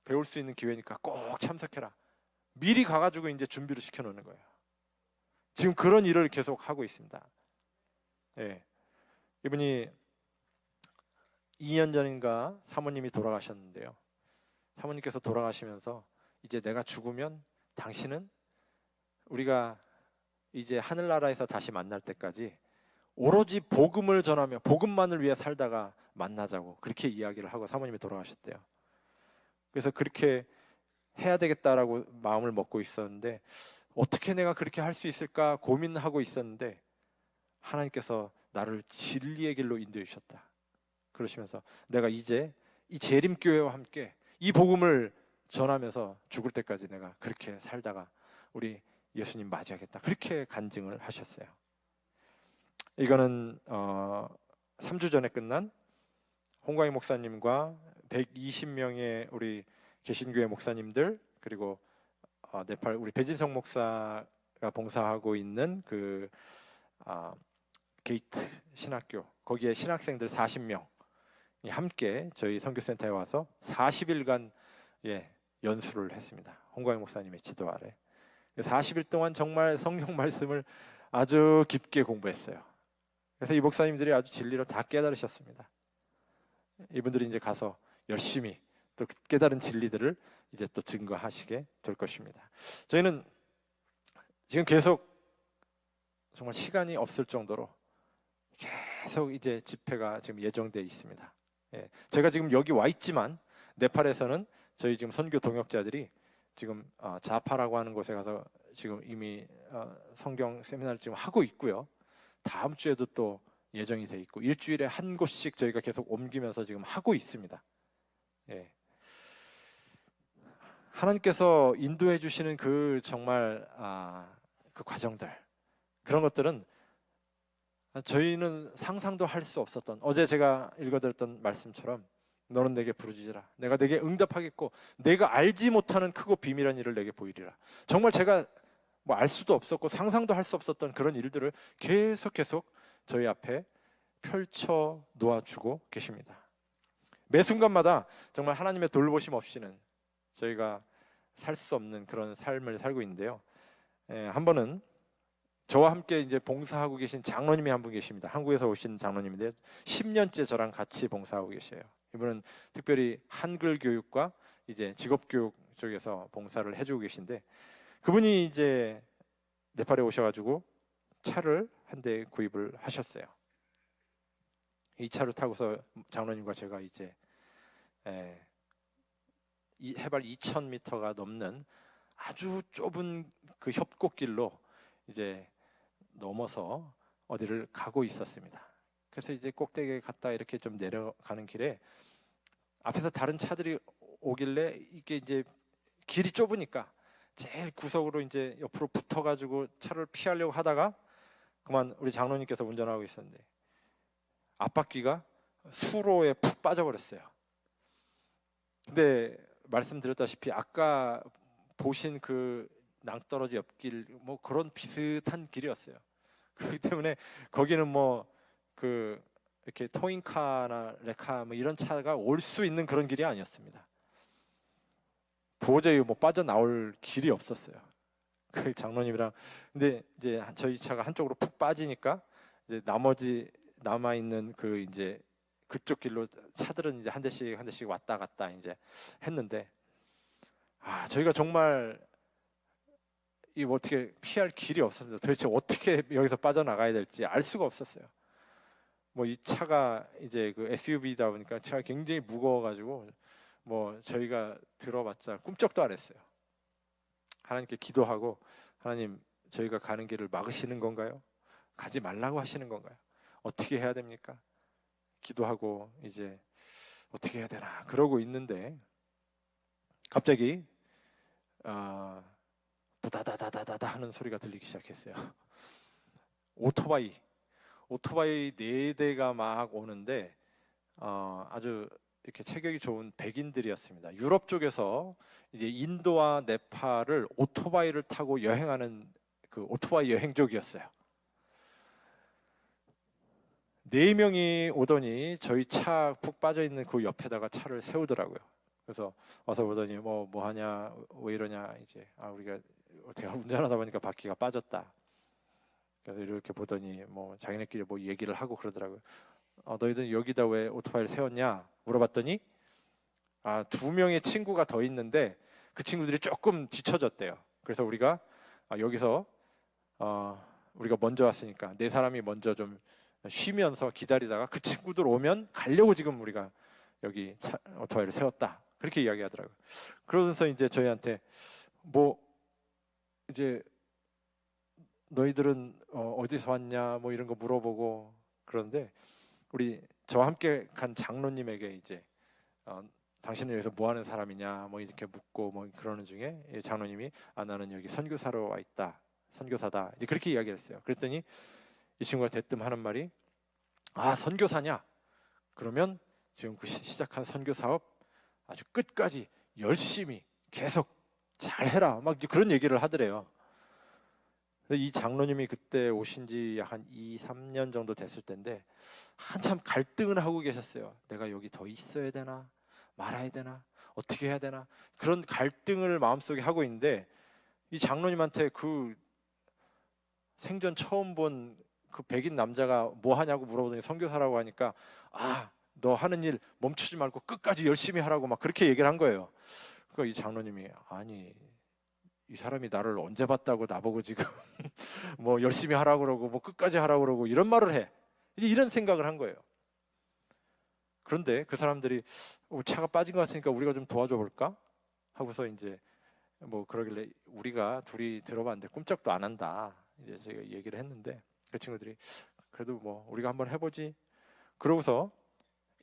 Speaker 1: 배울 수 있는 기회니까 꼭 참석해라, 미리 가가지고 이제 준비를 시켜놓는 거예요. 지금 그런 일을 계속 하고 있습니다. 예. 이분이 2년 전인가 사모님이 돌아가셨는데요. 사모님께서 돌아가시면서, 이제 내가 죽으면 당신은 우리가 이제 하늘나라에서 다시 만날 때까지 오로지 복음을 전하며 복음만을 위해 살다가 만나자고 그렇게 이야기를 하고 사모님이 돌아가셨대요. 그래서 그렇게 해야 되겠다라고 마음을 먹고 있었는데, 어떻게 내가 그렇게 할 수 있을까 고민하고 있었는데 하나님께서 나를 진리의 길로 인도해 주셨다. 그러시면서 내가 이제 이 재림교회와 함께 이 복음을 전하면서 죽을 때까지 내가 그렇게 살다가 우리 예수님 맞이하겠다, 그렇게 간증을 하셨어요. 이거는 3주 전에 끝난 홍광희 목사님과 120명의 우리 개신교회 목사님들, 그리고 네팔 우리 배진성 목사가 봉사하고 있는 그 게이트 신학교, 거기에 신학생들 40명 함께 저희 선교센터에 와서 40일간 연수를 했습니다. 홍광희 목사님의 지도 아래 40일 동안 정말 성경 말씀을 아주 깊게 공부했어요. 그래서 이 목사님들이 아주 진리를 다 깨달으셨습니다. 이분들이 이제 가서 열심히 또 깨달은 진리들을 이제 또 증거하시게 될 것입니다. 저희는 지금 계속 정말 시간이 없을 정도로 계속 이제 집회가 지금 예정되어 있습니다. 제가 지금 여기 와 있지만 네팔에서는 저희 지금 선교 동역자들이 지금 자파라고 하는 곳에 가서 지금 이미 성경 세미나를 지금 하고 있고요. 다음 주에도 또 예정이 돼 있고, 일주일에 한 곳씩 저희가 계속 옮기면서 지금 하고 있습니다. 하나님께서 인도해 주시는 그 정말 그 과정들, 그런 것들은 저희는 상상도 할 수 없었던, 어제 제가 읽어드렸던 말씀처럼 너는 내게 부르짖으라, 내가 내게 응답하겠고 내가 알지 못하는 크고 비밀한 일을 내게 보이리라. 정말 제가 뭐 알 수도 없었고 상상도 할 수 없었던 그런 일들을 계속 저희 앞에 펼쳐 놓아주고 계십니다. 매 순간마다 정말 하나님의 돌보심 없이는 저희가 살 수 없는 그런 삶을 살고 있는데요. 한 번은 저와 함께 이제 봉사하고 계신 장로님이 한 분 계십니다. 한국에서 오신 장로님인데 10년째 저랑 같이 봉사하고 계셔요. 이분은 특별히 한글 교육과 이제 직업 교육 쪽에서 봉사를 해주고 계신데, 그분이 이제 네팔에 오셔가지고 차를 한 대 구입을 하셨어요. 이 차를 타고서 장로님과 제가 이제 해발 2,000m가 넘는 아주 좁은 그 협곡길로 이제 넘어서 어디를 가고 있었습니다. 그래서 이제 꼭대기에 갔다 이렇게 좀 내려가는 길에 앞에서 다른 차들이 오길래, 이게 이제 길이 좁으니까 제일 구석으로 이제 옆으로 붙어가지고 차를 피하려고 하다가 그만 우리 장로님께서 운전하고 있었는데 앞바퀴가 수로에 푹 빠져버렸어요. 근데 말씀드렸다시피 아까 보신 그 낭떠러지 옆길 뭐 그런 비슷한 길이었어요. 그렇기 때문에 거기는 뭐 그 이렇게 토잉카나 레카 뭐 이런 차가 올 수 있는 그런 길이 아니었습니다. 도저히 뭐 빠져나올 길이 없었어요. 그 장로님이랑, 근데 이제 저희 차가 한쪽으로 푹 빠지니까 이제 나머지 남아 있는 그 이제 그쪽 길로 차들은 이제 한 대씩 왔다 갔다 이제 했는데, 저희가 정말 이 어떻게 피할 길이 없었어요. 도대체 어떻게 여기서 빠져나가야 될지 알 수가 없었어요. 뭐 이 차가 이제 그 SUV다 보니까 차가 굉장히 무거워가지고 뭐 저희가 들어봤자 꿈쩍도 안 했어요. 하나님께 기도하고 하나님 저희가 가는 길을 막으시는 건가요? 가지 말라고 하시는 건가요? 어떻게 해야 됩니까? 기도하고 이제 어떻게 해야 되나 그러고 있는데 갑자기 부다다다다다다 하는 소리가 들리기 시작했어요. 오토바이 4대가 막 오는데 아주 이렇게 체격이 좋은 백인들이었습니다. 유럽 쪽에서 이제 인도와 네팔을 오토바이를 타고 여행하는 그 오토바이 여행족이었어요. 4명이 오더니 저희 차 푹 빠져 있는 그 옆에다가 차를 세우더라고요. 그래서 와서 보더니 뭐 하냐, 왜 이러냐, 이제 우리가 제가 운전하다 보니까 바퀴가 빠졌다. 그래서 이렇게 보더니 뭐 자기네끼리 뭐 얘기를 하고 그러더라고요. 너희들 여기다 왜 오토바이를 세웠냐 물어봤더니 2명의 친구가 더 있는데 그 친구들이 조금 뒤쳐졌대요. 그래서 우리가 여기서 우리가 먼저 왔으니까 4사람이 먼저 좀 쉬면서 기다리다가 그 친구들 오면 가려고 지금 우리가 여기 오토바이를 세웠다. 그렇게 이야기하더라고요. 그러면서 이제 저희한테 뭐 이제 너희들은 어디서 왔냐 뭐 이런 거 물어보고 그런데 우리 저와 함께 간 장로님에게 이제 당신은 여기서 뭐 하는 사람이냐 뭐 이렇게 묻고 뭐 그러는 중에 장로님이 나는 여기 선교사로 와 있다. 선교사다. 이제 그렇게 이야기를 했어요. 그랬더니 이 친구가 대뜸 하는 말이 선교사냐? 그러면 지금 그 시작한 선교 사업 아주 끝까지 열심히 계속 잘해라. 막 그런 얘기를 하더래요. 이 장로님이 그때 오신 지 약 한 2, 3년 정도 됐을 텐데 한참 갈등을 하고 계셨어요. 내가 여기 더 있어야 되나? 말아야 되나? 어떻게 해야 되나? 그런 갈등을 마음속에 하고 있는데 이 장로님한테 그 생전 처음 본 그 백인 남자가 뭐 하냐고 물어보더니 선교사라고 하니까 너 하는 일 멈추지 말고 끝까지 열심히 하라고 막 그렇게 얘기를 한 거예요. 그러니까 이 장로님이 아니 이 사람이 나를 언제 봤다고 나보고 지금 뭐 열심히 하라고 그러고 뭐 끝까지 하라고 그러고 이런 말을 해. 이제 이런 생각을 한 거예요. 그런데 그 사람들이 차가 빠진 것 같으니까 우리가 좀 도와줘 볼까? 하고서 이제 뭐 그러길래 우리가 둘이 들어봤는데 꿈쩍도 안 한다. 이제 제가 얘기를 했는데 그 친구들이 그래도 뭐 우리가 한번 해보지. 그러고서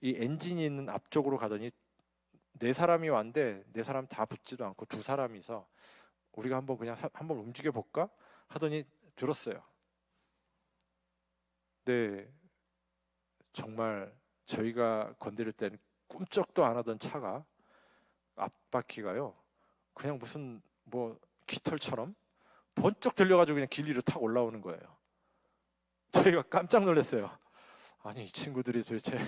Speaker 1: 이 엔진이 있는 앞쪽으로 가더니 4사람이 왔는데 4사람 다 붙지도 않고 2사람이서 우리가 한번 그냥 한번 움직여 볼까 하더니 들었어요. 네, 정말 저희가 건드릴 때는 꿈쩍도 안 하던 차가 앞바퀴가요 그냥 무슨 뭐 깃털처럼 번쩍 들려가지고 그냥 길 위로 탁 올라오는 거예요. 저희가 깜짝 놀랐어요. 아니 이 친구들이 도대체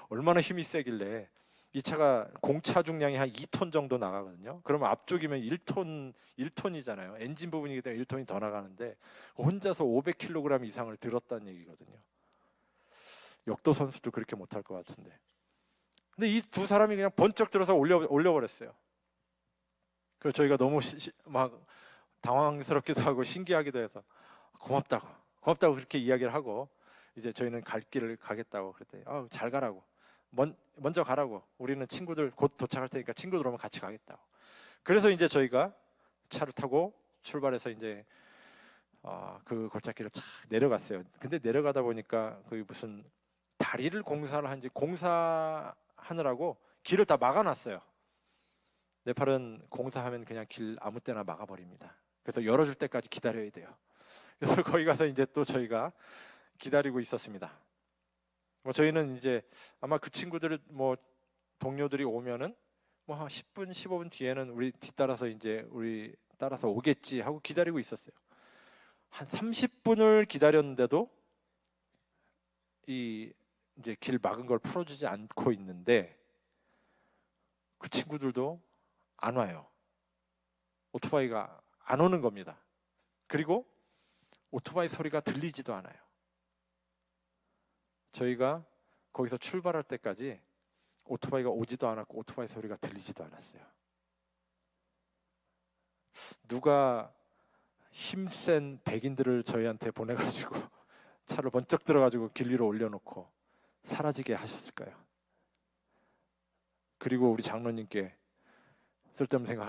Speaker 1: 얼마나 힘이 세길래 이 차가 공차 중량이 한 2톤 정도 나가거든요. 그러면 앞쪽이면 1톤이잖아요. 엔진 부분이기 때문에 1톤이 더 나가는데 혼자서 500kg 이상을 들었다는 얘기거든요. 역도 선수도 그렇게 못할 것 같은데. 근데 이 2사람이 그냥 번쩍 들어서 올려버렸어요. 그래서 저희가 너무 막 당황스럽기도 하고 신기하기도 해서 고맙다고 그렇게 이야기를 하고 이제 저희는 갈 길을 가겠다고 그랬더니 잘 가라고 먼저 가라고 우리는 친구들 곧 도착할 테니까 친구들 오면 같이 가겠다고. 그래서 이제 저희가 차를 타고 출발해서 이제 그 골짜기를 착 내려갔어요. 근데 내려가다 보니까 그 무슨 다리를 공사를 한지 공사하느라고 길을 다 막아놨어요. 네팔은 공사하면 그냥 길 아무 때나 막아버립니다. 그래서 열어줄 때까지 기다려야 돼요. 그래서 거기 가서 이제 또 저희가 기다리고 있었습니다. 저희는 이제 아마 그 친구들 뭐 동료들이 오면은 뭐 한 10분, 15분 뒤에는 우리 뒤따라서 이제 우리 따라서 오겠지 하고 기다리고 있었어요. 한 30분을 기다렸는데도 이 이제 길 막은 걸 풀어주지 않고 있는데 그 친구들도 안 와요. 오토바이가 안 오는 겁니다. 그리고 오토바이 소리가 들리지도 않아요. 저희가 거기서 출발할 때까지 오토바이가 오지도 않았고 오토바이 소리가 들리지도 않았어요. 누가 힘센 백인들을 저희한테 보내가지고 차를 번쩍 들어가지고 길 위로 올려놓고 사라지게 하셨을까요? 그리고 우리 장로님께 쓸데없는 생각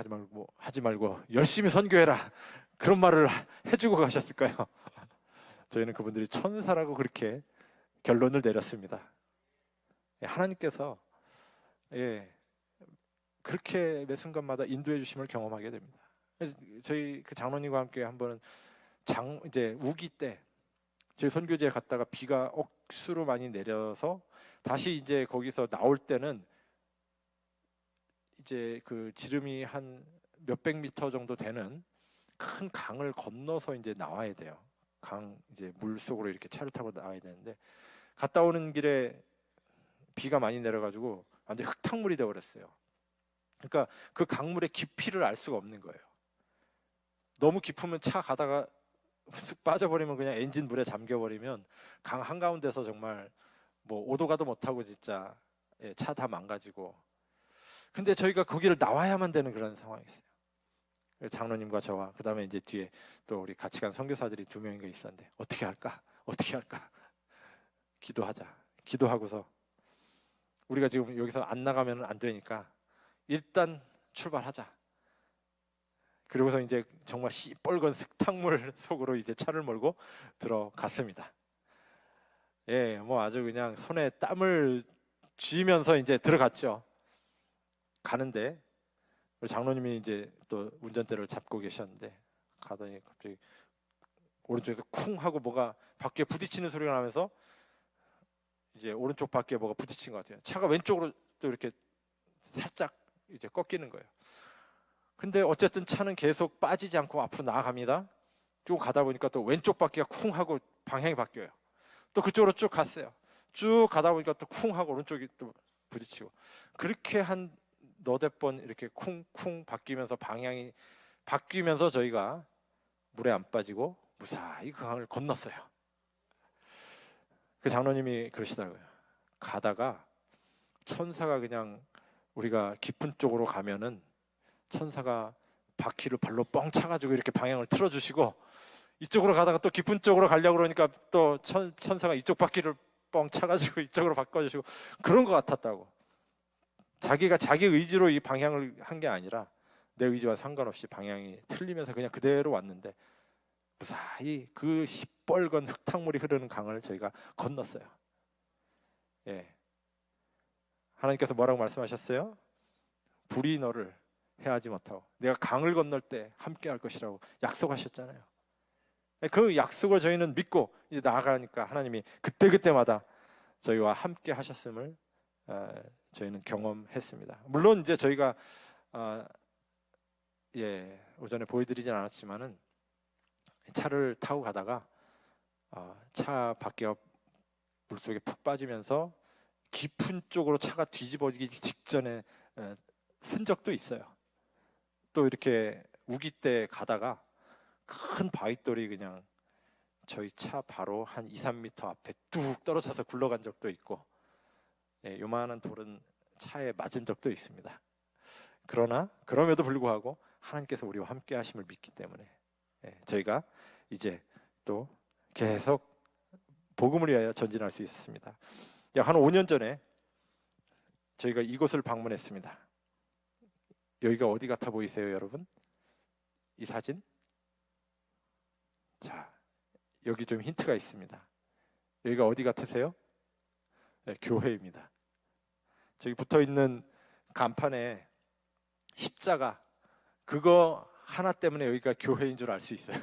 Speaker 1: 하지 말고 열심히 선교해라, 그런 말을 해주고 가셨을까요? 저희는 그분들이 천사라고 그렇게 결론을 내렸습니다. 하나님께서 그렇게 매 순간마다 인도해 주심을 경험하게 됩니다. 저희 그 장로님과 함께 한번 이제 우기 때 저희 선교지에 갔다가 비가 억수로 많이 내려서 다시 이제 거기서 나올 때는 이제 그 지름이 한 몇백 미터 정도 되는 큰 강을 건너서 이제 나와야 돼요. 강 이제 물 속으로 이렇게 차를 타고 나와야 되는데, 갔다 오는 길에 비가 많이 내려가지고 완전 흙탕물이 되어버렸어요. 그러니까 그 강물의 깊이를 알 수가 없는 거예요. 너무 깊으면 차 가다가 쑥 빠져버리면 그냥 엔진 물에 잠겨버리면 강 한가운데서 정말 뭐 오도 가도 못하고 진짜 차 다 망가지고. 근데 저희가 거기를 나와야만 되는 그런 상황이었어요. 장로님과 저와 그 다음에 이제 뒤에 또 우리 같이 간 선교사들이 2명인가 있었는데 어떻게 할까? 기도하자. 기도하고서 우리가 지금 여기서 안 나가면 안 되니까 일단 출발하자. 그리고서 이제 정말 시뻘건 흙탕물 속으로 이제 차를 몰고 들어갔습니다. 뭐 아주 그냥 손에 땀을 쥐면서 이제 들어갔죠. 가는데 우리 장로님이 이제 또 운전대를 잡고 계셨는데, 가더니 갑자기 오른쪽에서 쿵 하고 뭐가 바퀴에 부딪히는 소리가 나면서 이제 오른쪽 바퀴에 뭐가 부딪힌 것 같아요. 차가 왼쪽으로 또 이렇게 살짝 이제 꺾이는 거예요. 근데 어쨌든 차는 계속 빠지지 않고 앞으로 나아갑니다. 쭉 가다 보니까 또 왼쪽 바퀴가 쿵 하고 방향이 바뀌어요. 또 그쪽으로 쭉 갔어요. 쭉 가다 보니까 또 쿵 하고 오른쪽이 또 부딪히고, 그렇게 한 너댓 번 이렇게 쿵쿵 바뀌면서 방향이 바뀌면서 저희가 물에 안 빠지고 무사히 그 강을 건넜어요. 그 장로님이 그러시더라고요. 가다가 천사가 그냥 우리가 깊은 쪽으로 가면은 천사가 바퀴를 발로 뻥 차가지고 이렇게 방향을 틀어주시고, 이쪽으로 가다가 또 깊은 쪽으로 가려고 그러니까 또 천사가 이쪽 바퀴를 뻥 차가지고 이쪽으로 바꿔주시고, 그런 것 같았다고. 자기가 자기 의지로 이 방향을 한 게 아니라 내 의지와 상관없이 방향이 틀리면서 그냥 그대로 왔는데 무사히 그 시뻘건 흙탕물이 흐르는 강을 저희가 건넜어요. 하나님께서 뭐라고 말씀하셨어요? 불이 너를 해하지 못하고 내가 강을 건널 때 함께 할 것이라고 약속하셨잖아요. 그 약속을 저희는 믿고 이제 나아가니까 하나님이 그때그때마다 저희와 함께 하셨음을 저희는 경험했습니다. 물론 이제 저희가 오전에 보여드리진 않았지만은 차를 타고 가다가 차 바퀴가 물속에 푹 빠지면서 깊은 쪽으로 차가 뒤집어지기 직전에 쓴 적도 있어요. 또 이렇게 우기 때 가다가 큰 바위돌이 그냥 저희 차 바로 한 2-3m 앞에 뚝 떨어져서 굴러간 적도 있고, 요만한 돌은 차에 맞은 적도 있습니다. 그러나 그럼에도 불구하고 하나님께서 우리와 함께 하심을 믿기 때문에 저희가 이제 또 계속 복음을 위하여 전진할 수 있었습니다. 약 한 5년 전에 저희가 이곳을 방문했습니다. 여기가 어디 같아 보이세요, 여러분? 이 사진? 자, 여기 좀 힌트가 있습니다. 여기가 어디 같으세요? 교회입니다. 저기 붙어 있는 간판에 십자가, 그거 하나 때문에 여기가 교회인 줄 알 수 있어요.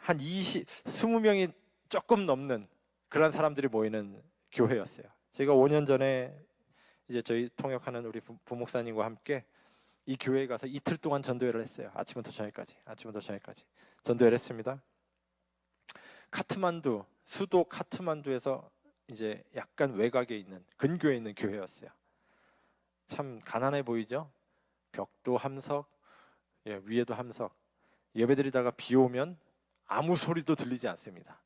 Speaker 1: 한 20명이 조금 넘는 그런 사람들이 모이는 교회였어요. 제가 5년 전에 이제 저희 통역하는 우리 부목사님과 함께 이 교회에 가서 이틀 동안 전도회를 했어요. 아침부터 저녁까지 전도회를 했습니다. 카트만두, 수도 카트만두에서 이제 약간 외곽에 있는 근교에 있는 교회였어요. 참 가난해 보이죠? 벽도 함석, 위에도 함석. 예배드리다가 비 오면 아무 소리도 들리지 않습니다.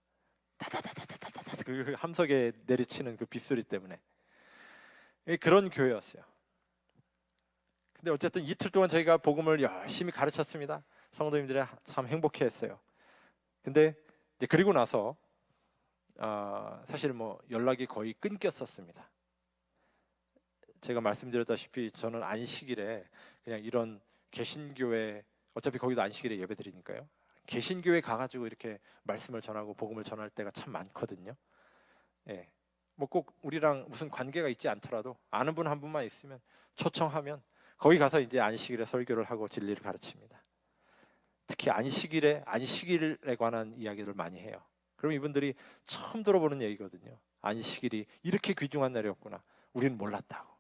Speaker 1: 다다다다다다다 그 함석에 내리치는 그 빗소리 때문에. 그런 교회였어요. 근데 어쨌든 이틀 동안 저희가 복음을 열심히 가르쳤습니다. 성도님들이 참 행복해했어요. 근데 이제 그리고 나서 사실 뭐 연락이 거의 끊겼었습니다. 제가 말씀드렸다시피 저는 안식일에 그냥 이런 개신교회, 어차피 거기도 안식일에 예배드리니까요, 개신교회 가가지고 이렇게 말씀을 전하고 복음을 전할 때가 참 많거든요. 예, 뭐 꼭 우리랑 무슨 관계가 있지 않더라도 아는 분 한 분만 있으면 초청하면 거기 가서 이제 안식일에 설교를 하고 진리를 가르칩니다. 특히 안식일에 관한 이야기를 많이 해요. 그럼 이분들이 처음 들어보는 얘기거든요. 안식일이 이렇게 귀중한 날이었구나, 우리는 몰랐다고.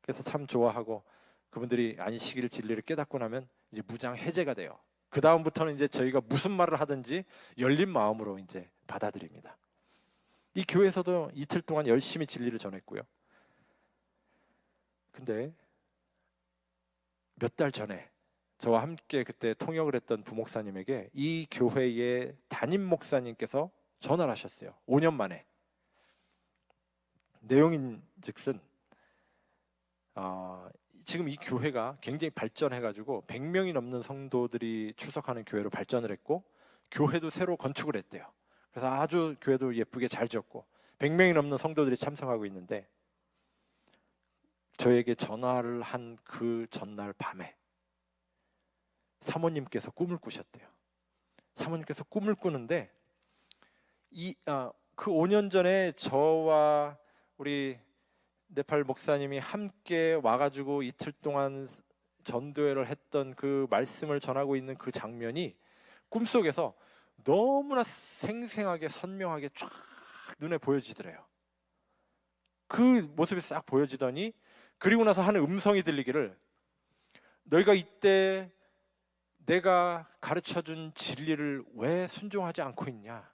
Speaker 1: 그래서 참 좋아하고, 그분들이 안식일 진리를 깨닫고 나면 이제 무장 해제가 돼요. 그 다음부터는 이제 저희가 무슨 말을 하든지 열린 마음으로 이제 받아들입니다. 이 교회에서도 이틀 동안 열심히 진리를 전했고요. 근데 몇 달 전에 저와 함께 그때 통역을 했던 부목사님에게 이 교회의 담임 목사님께서 전화를 하셨어요. 5년 만에. 내용인즉슨 지금 이 교회가 굉장히 발전해가지고 100명이 넘는 성도들이 출석하는 교회로 발전을 했고, 교회도 새로 건축을 했대요. 그래서 아주 교회도 예쁘게 잘 지었고 100명이 넘는 성도들이 참석하고 있는데, 저에게 전화를 한 그 전날 밤에 사모님께서 꿈을 꾸셨대요. 사모님께서 꿈을 꾸는데 그 5년 전에 저와 우리 네팔 목사님이 함께 와가지고 이틀 동안 전도회를 했던 그 말씀을 전하고 있는 그 장면이 꿈속에서 너무나 생생하게 선명하게 쫙 눈에 보여지더래요. 그 모습이 싹 보여지더니, 그리고 나서 하는 음성이 들리기를, 너희가 이때 내가 가르쳐준 진리를 왜 순종하지 않고 있냐,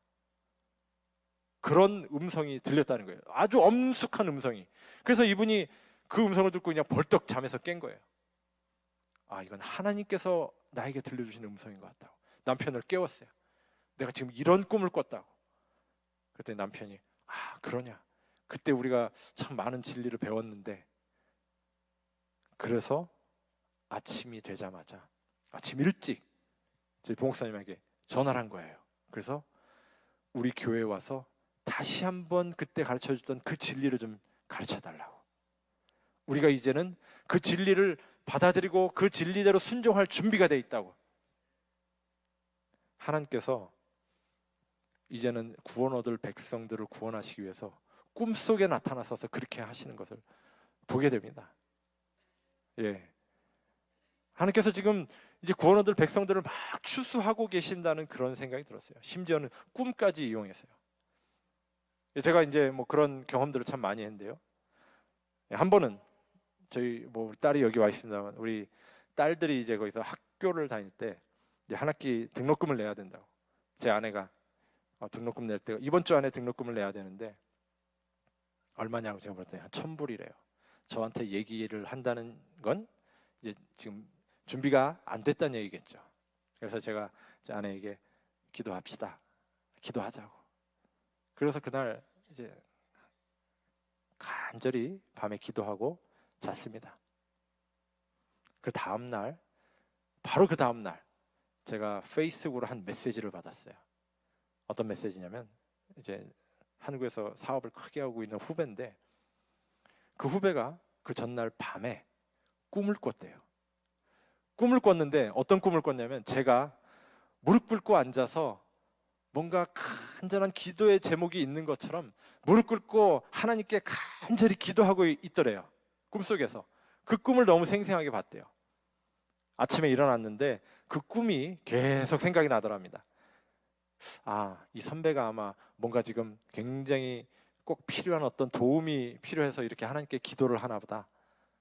Speaker 1: 그런 음성이 들렸다는 거예요. 아주 엄숙한 음성이. 그래서 이분이 그 음성을 듣고 그냥 벌떡 잠에서 깬 거예요. 이건 하나님께서 나에게 들려주시는 음성인 것 같다고. 남편을 깨웠어요. 내가 지금 이런 꿈을 꿨다고. 그랬더니 남편이 그러냐, 그때 우리가 참 많은 진리를 배웠는데. 그래서 아침이 되자마자 아침 일찍 저희 부목사님에게 전화를 한 거예요. 그래서 우리 교회에 와서 다시 한번 그때 가르쳐줬던 그 진리를 좀 가르쳐달라고. 우리가 이제는 그 진리를 받아들이고 그 진리대로 순종할 준비가 돼 있다고. 하나님께서 이제는 구원 얻을 백성들을 구원하시기 위해서 꿈속에 나타나셔서 그렇게 하시는 것을 보게 됩니다. 예, 하나님께서 지금 이제 구원 얻을 백성들을 막 추수하고 계신다는 그런 생각이 들었어요. 심지어는 꿈까지 이용해서요. 제가 이제 뭐 그런 경험들을 참 많이 했는데요. 한 번은 저희 우리 딸이 여기 와 있습니다만, 우리 딸들이 이제 거기서 학교를 다닐 때 이제 한 학기 등록금을 내야 된다고. 제 아내가 등록금 낼 때 이번 주 안에 등록금을 내야 되는데 얼마냐고 제가 물었더니 한 1,000불이래요. 저한테 얘기를 한다는 건 이제 지금 준비가 안 됐다는 얘기겠죠. 그래서 제가 제 아내에게 기도합시다, 기도하자고. 그래서 그날 이제 간절히 밤에 기도하고 잤습니다. 그 다음 날, 바로 그 다음 날 제가 페이스북으로 한 메시지를 받았어요. 어떤 메시지냐면, 이제 한국에서 사업을 크게 하고 있는 후배인데, 그 후배가 그 전날 밤에 꿈을 꿨대요. 꿈을 꿨는데 어떤 꿈을 꿨냐면, 제가 무릎 꿇고 앉아서 뭔가 간절한 기도의 제목이 있는 것처럼 무릎 꿇고 하나님께 간절히 기도하고 있더래요. 꿈속에서. 그 꿈을 너무 생생하게 봤대요. 아침에 일어났는데 그 꿈이 계속 생각이 나더랍니다. 이 선배가 아마 뭔가 지금 굉장히 꼭 필요한 어떤 도움이 필요해서 이렇게 하나님께 기도를 하나 보다,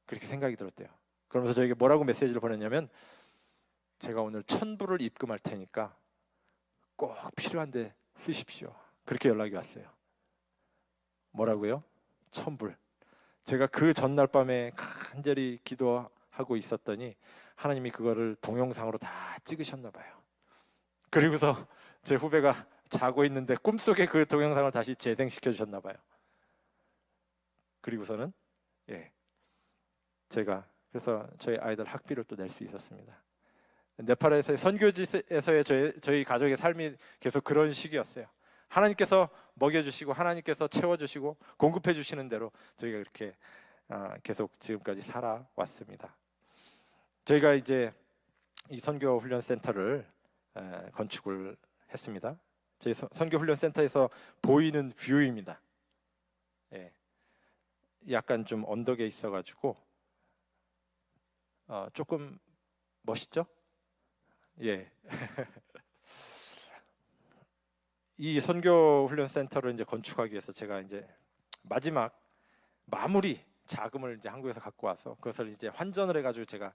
Speaker 1: 그렇게 생각이 들었대요. 그러면서 저에게 뭐라고 메시지를 보냈냐면, 제가 오늘 1,000불을 입금할 테니까 꼭 필요한데 쓰십시오. 그렇게 연락이 왔어요. 뭐라고요? 1,000불. 제가 그 전날 밤에 간절히 기도하고 있었더니 하나님이 그거를 동영상으로 다 찍으셨나 봐요. 그리고서 제 후배가 자고 있는데 꿈속에 그 동영상을 다시 재생시켜 주셨나 봐요. 그리고서는 제가 그래서 저희 아이들 학비를 또 낼 수 있었습니다. 네팔에서의 선교지에서의 저희 가족의 삶이 계속 그런 식이었어요. 하나님께서 먹여주시고 하나님께서 채워주시고 공급해 주시는 대로 저희가 그렇게 계속 지금까지 살아왔습니다. 저희가 이제 이 선교 훈련 센터를 건축을 했습니다. 저희 선교 훈련 센터에서 보이는 뷰입니다. 예, 약간 좀 언덕에 있어가지고 조금 멋있죠? 예. 이 선교 훈련 센터를 이제 건축하기 위해서 제가 이제 마지막 마무리 자금을 이제 한국에서 갖고 와서 그것을 이제 환전을 해가지고 제가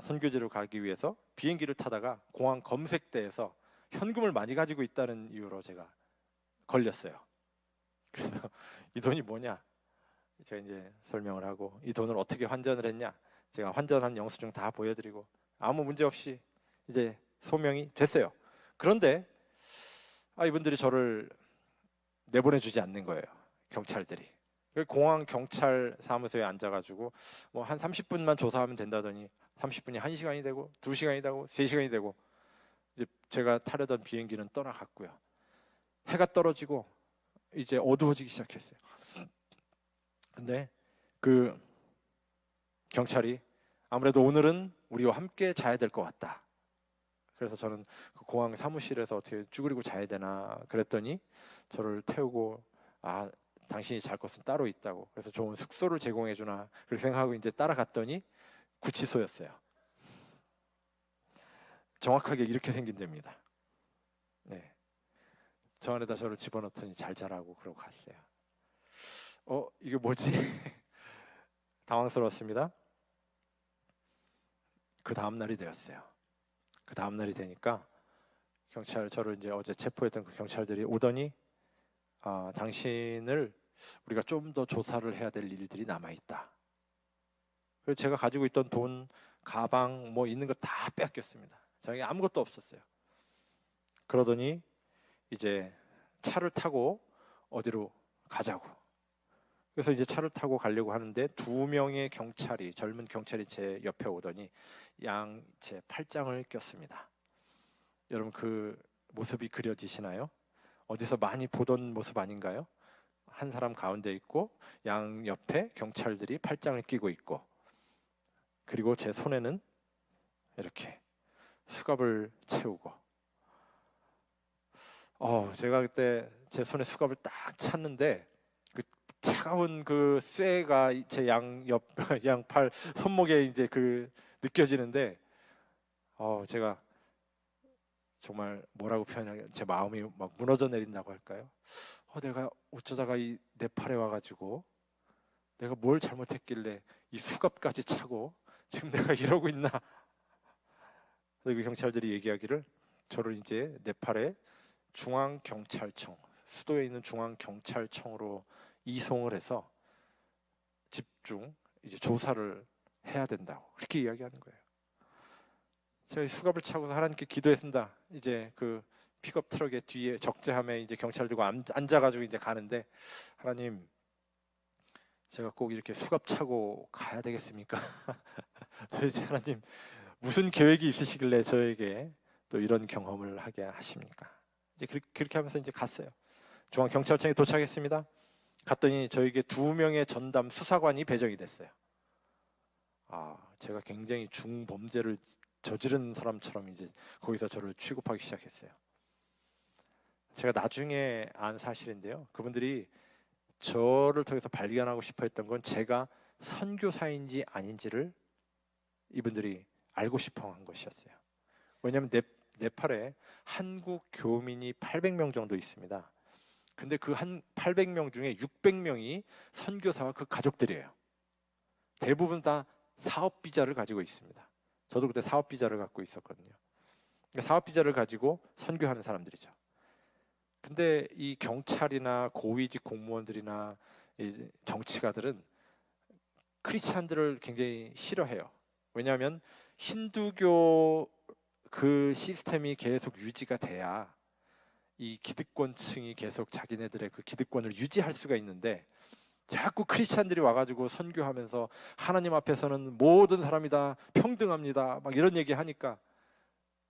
Speaker 1: 선교지로 가기 위해서 비행기를 타다가 공항 검색대에서 현금을 많이 가지고 있다는 이유로 제가 걸렸어요. 그래서 이 돈이 뭐냐? 제가 이제 설명을 하고 이 돈을 어떻게 환전을 했냐? 제가 환전한 영수증 다 보여드리고 아무 문제 없이 이제 소명이 됐어요. 그런데 이분들이 저를 내보내주지 않는 거예요. 경찰들이. 공항 경찰 사무소에 앉아가지고 뭐 한 30분만 조사하면 된다더니 30분이 1시간이 되고 2시간이 되고 3시간이 되고 이제 제가 타려던 비행기는 떠나갔고요. 해가 떨어지고 이제 어두워지기 시작했어요. 근데 그 경찰이 아무래도 오늘은 우리와 함께 자야 될 것 같다. 그래서 저는 그 공항 사무실에서 어떻게 쭈그리고 자야 되나 그랬더니 저를 태우고 당신이 잘 곳은 따로 있다고. 그래서 좋은 숙소를 제공해 주나 그렇게 생각하고 이제 따라갔더니 구치소였어요. 정확하게 이렇게 생긴 데입니다. 네. 저 안에다 저를 집어넣더니 잘 자라고 그러고 갔어요. 이게 뭐지? 당황스러웠습니다. 그 다음 날이 되었어요. 그 다음 날이 되니까 저를 이제 어제 체포했던 그 경찰들이 오더니 당신을 우리가 좀 더 조사를 해야 될 일들이 남아 있다. 그래서 제가 가지고 있던 돈, 가방 뭐 있는 거 다 뺏겼습니다. 저에게 아무것도 없었어요. 그러더니 이제 차를 타고 어디로 가자고. 그래서 이제 차를 타고 가려고 하는데 2명의 경찰이 젊은 경찰이 제 옆에 오더니 제 팔짱을 꼈습니다. 여러분 그 모습이 그려지시나요? 어디서 많이 보던 모습 아닌가요? 한 사람 가운데 있고 양 옆에 경찰들이 팔짱을 끼고 있고 그리고 제 손에는 이렇게 수갑을 채우고 제가 그때 제 손에 수갑을 딱 찼는데 그 차가운 그 쇠가 제 양팔 손목에 이제 그 느껴지는데 제가 정말 뭐라고 표현하냐 제 마음이 막 무너져 내린다고 할까요? 내가 어쩌다가 내 팔에 와가지고 내가 뭘 잘못했길래 이 수갑까지 차고 지금 내가 이러고 있나? 그 경찰들이 얘기하기를 저를 이제 네팔의 중앙경찰청 수도에 있는 중앙경찰청으로 이송을 해서 집중 이제 조사를 해야 된다고 그렇게 이야기하는 거예요. 제가 수갑을 차고서 하나님께 기도했습니다. 이제 그 픽업 트럭의 뒤에 적재함에 이제 경찰들과 앉아가지고 이제 가는데 하나님 제가 꼭 이렇게 수갑 차고 가야 되겠습니까? 도대체 하나님 무슨 계획이 있으시길래 저에게 또 이런 경험을 하게 하십니까? 이제 그렇게 하면서 이제 갔어요. 중앙경찰청에 도착했습니다. 갔더니 저에게 2명의 전담 수사관이 배정이 됐어요. 제가 굉장히 중범죄를 저지른 사람처럼 이제 거기서 저를 취급하기 시작했어요. 제가 나중에 안 사실인데요. 그분들이 저를 통해서 발견하고 싶어 했던 건 제가 선교사인지 아닌지를 이분들이 알고 싶어 한 것이었어요. 왜냐하면 네팔에 한국 교민이 800명 정도 있습니다. 근데 그 800명 중에 600명이 선교사와 그 가족들이에요. 대부분 다 사업 비자를 가지고 있습니다. 저도 그때 사업 비자를 갖고 있었거든요. 그러니까 사업 비자를 가지고 선교하는 사람들이죠. 근데 이 경찰이나 고위직 공무원들이나 이 정치가들은 크리스찬들을 굉장히 싫어해요. 왜냐하면 힌두교 그 시스템이 계속 유지가 돼야 이 기득권층이 계속 자기네들의 그 기득권을 유지할 수가 있는데 자꾸 크리스찬들이 와가지고 선교하면서 하나님 앞에서는 모든 사람이 다 평등합니다 막 이런 얘기 하니까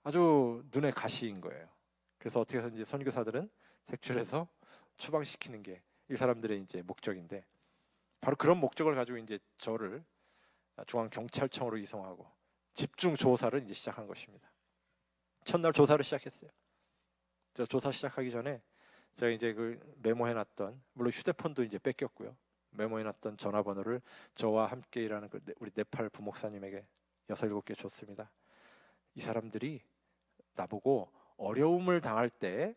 Speaker 1: 아주 눈에 가시인 거예요. 그래서 어떻게 해서 이제 선교사들은 색출해서 추방시키는 게 이 사람들의 이제 목적인데 바로 그런 목적을 가지고 이제 저를 중앙경찰청으로 이송하고 집중 조사를 이제 시작한 것입니다. 첫날 조사를 시작했어요. 저 조사 시작하기 전에 제가 이제 그 메모해놨던, 물론 휴대폰도 이제 뺏겼고요, 메모해놨던 전화번호를 저와 함께 일하는 그 우리 네팔 부목사님에게 6, 7개 줬습니다. 이 사람들이 나보고 어려움을 당할 때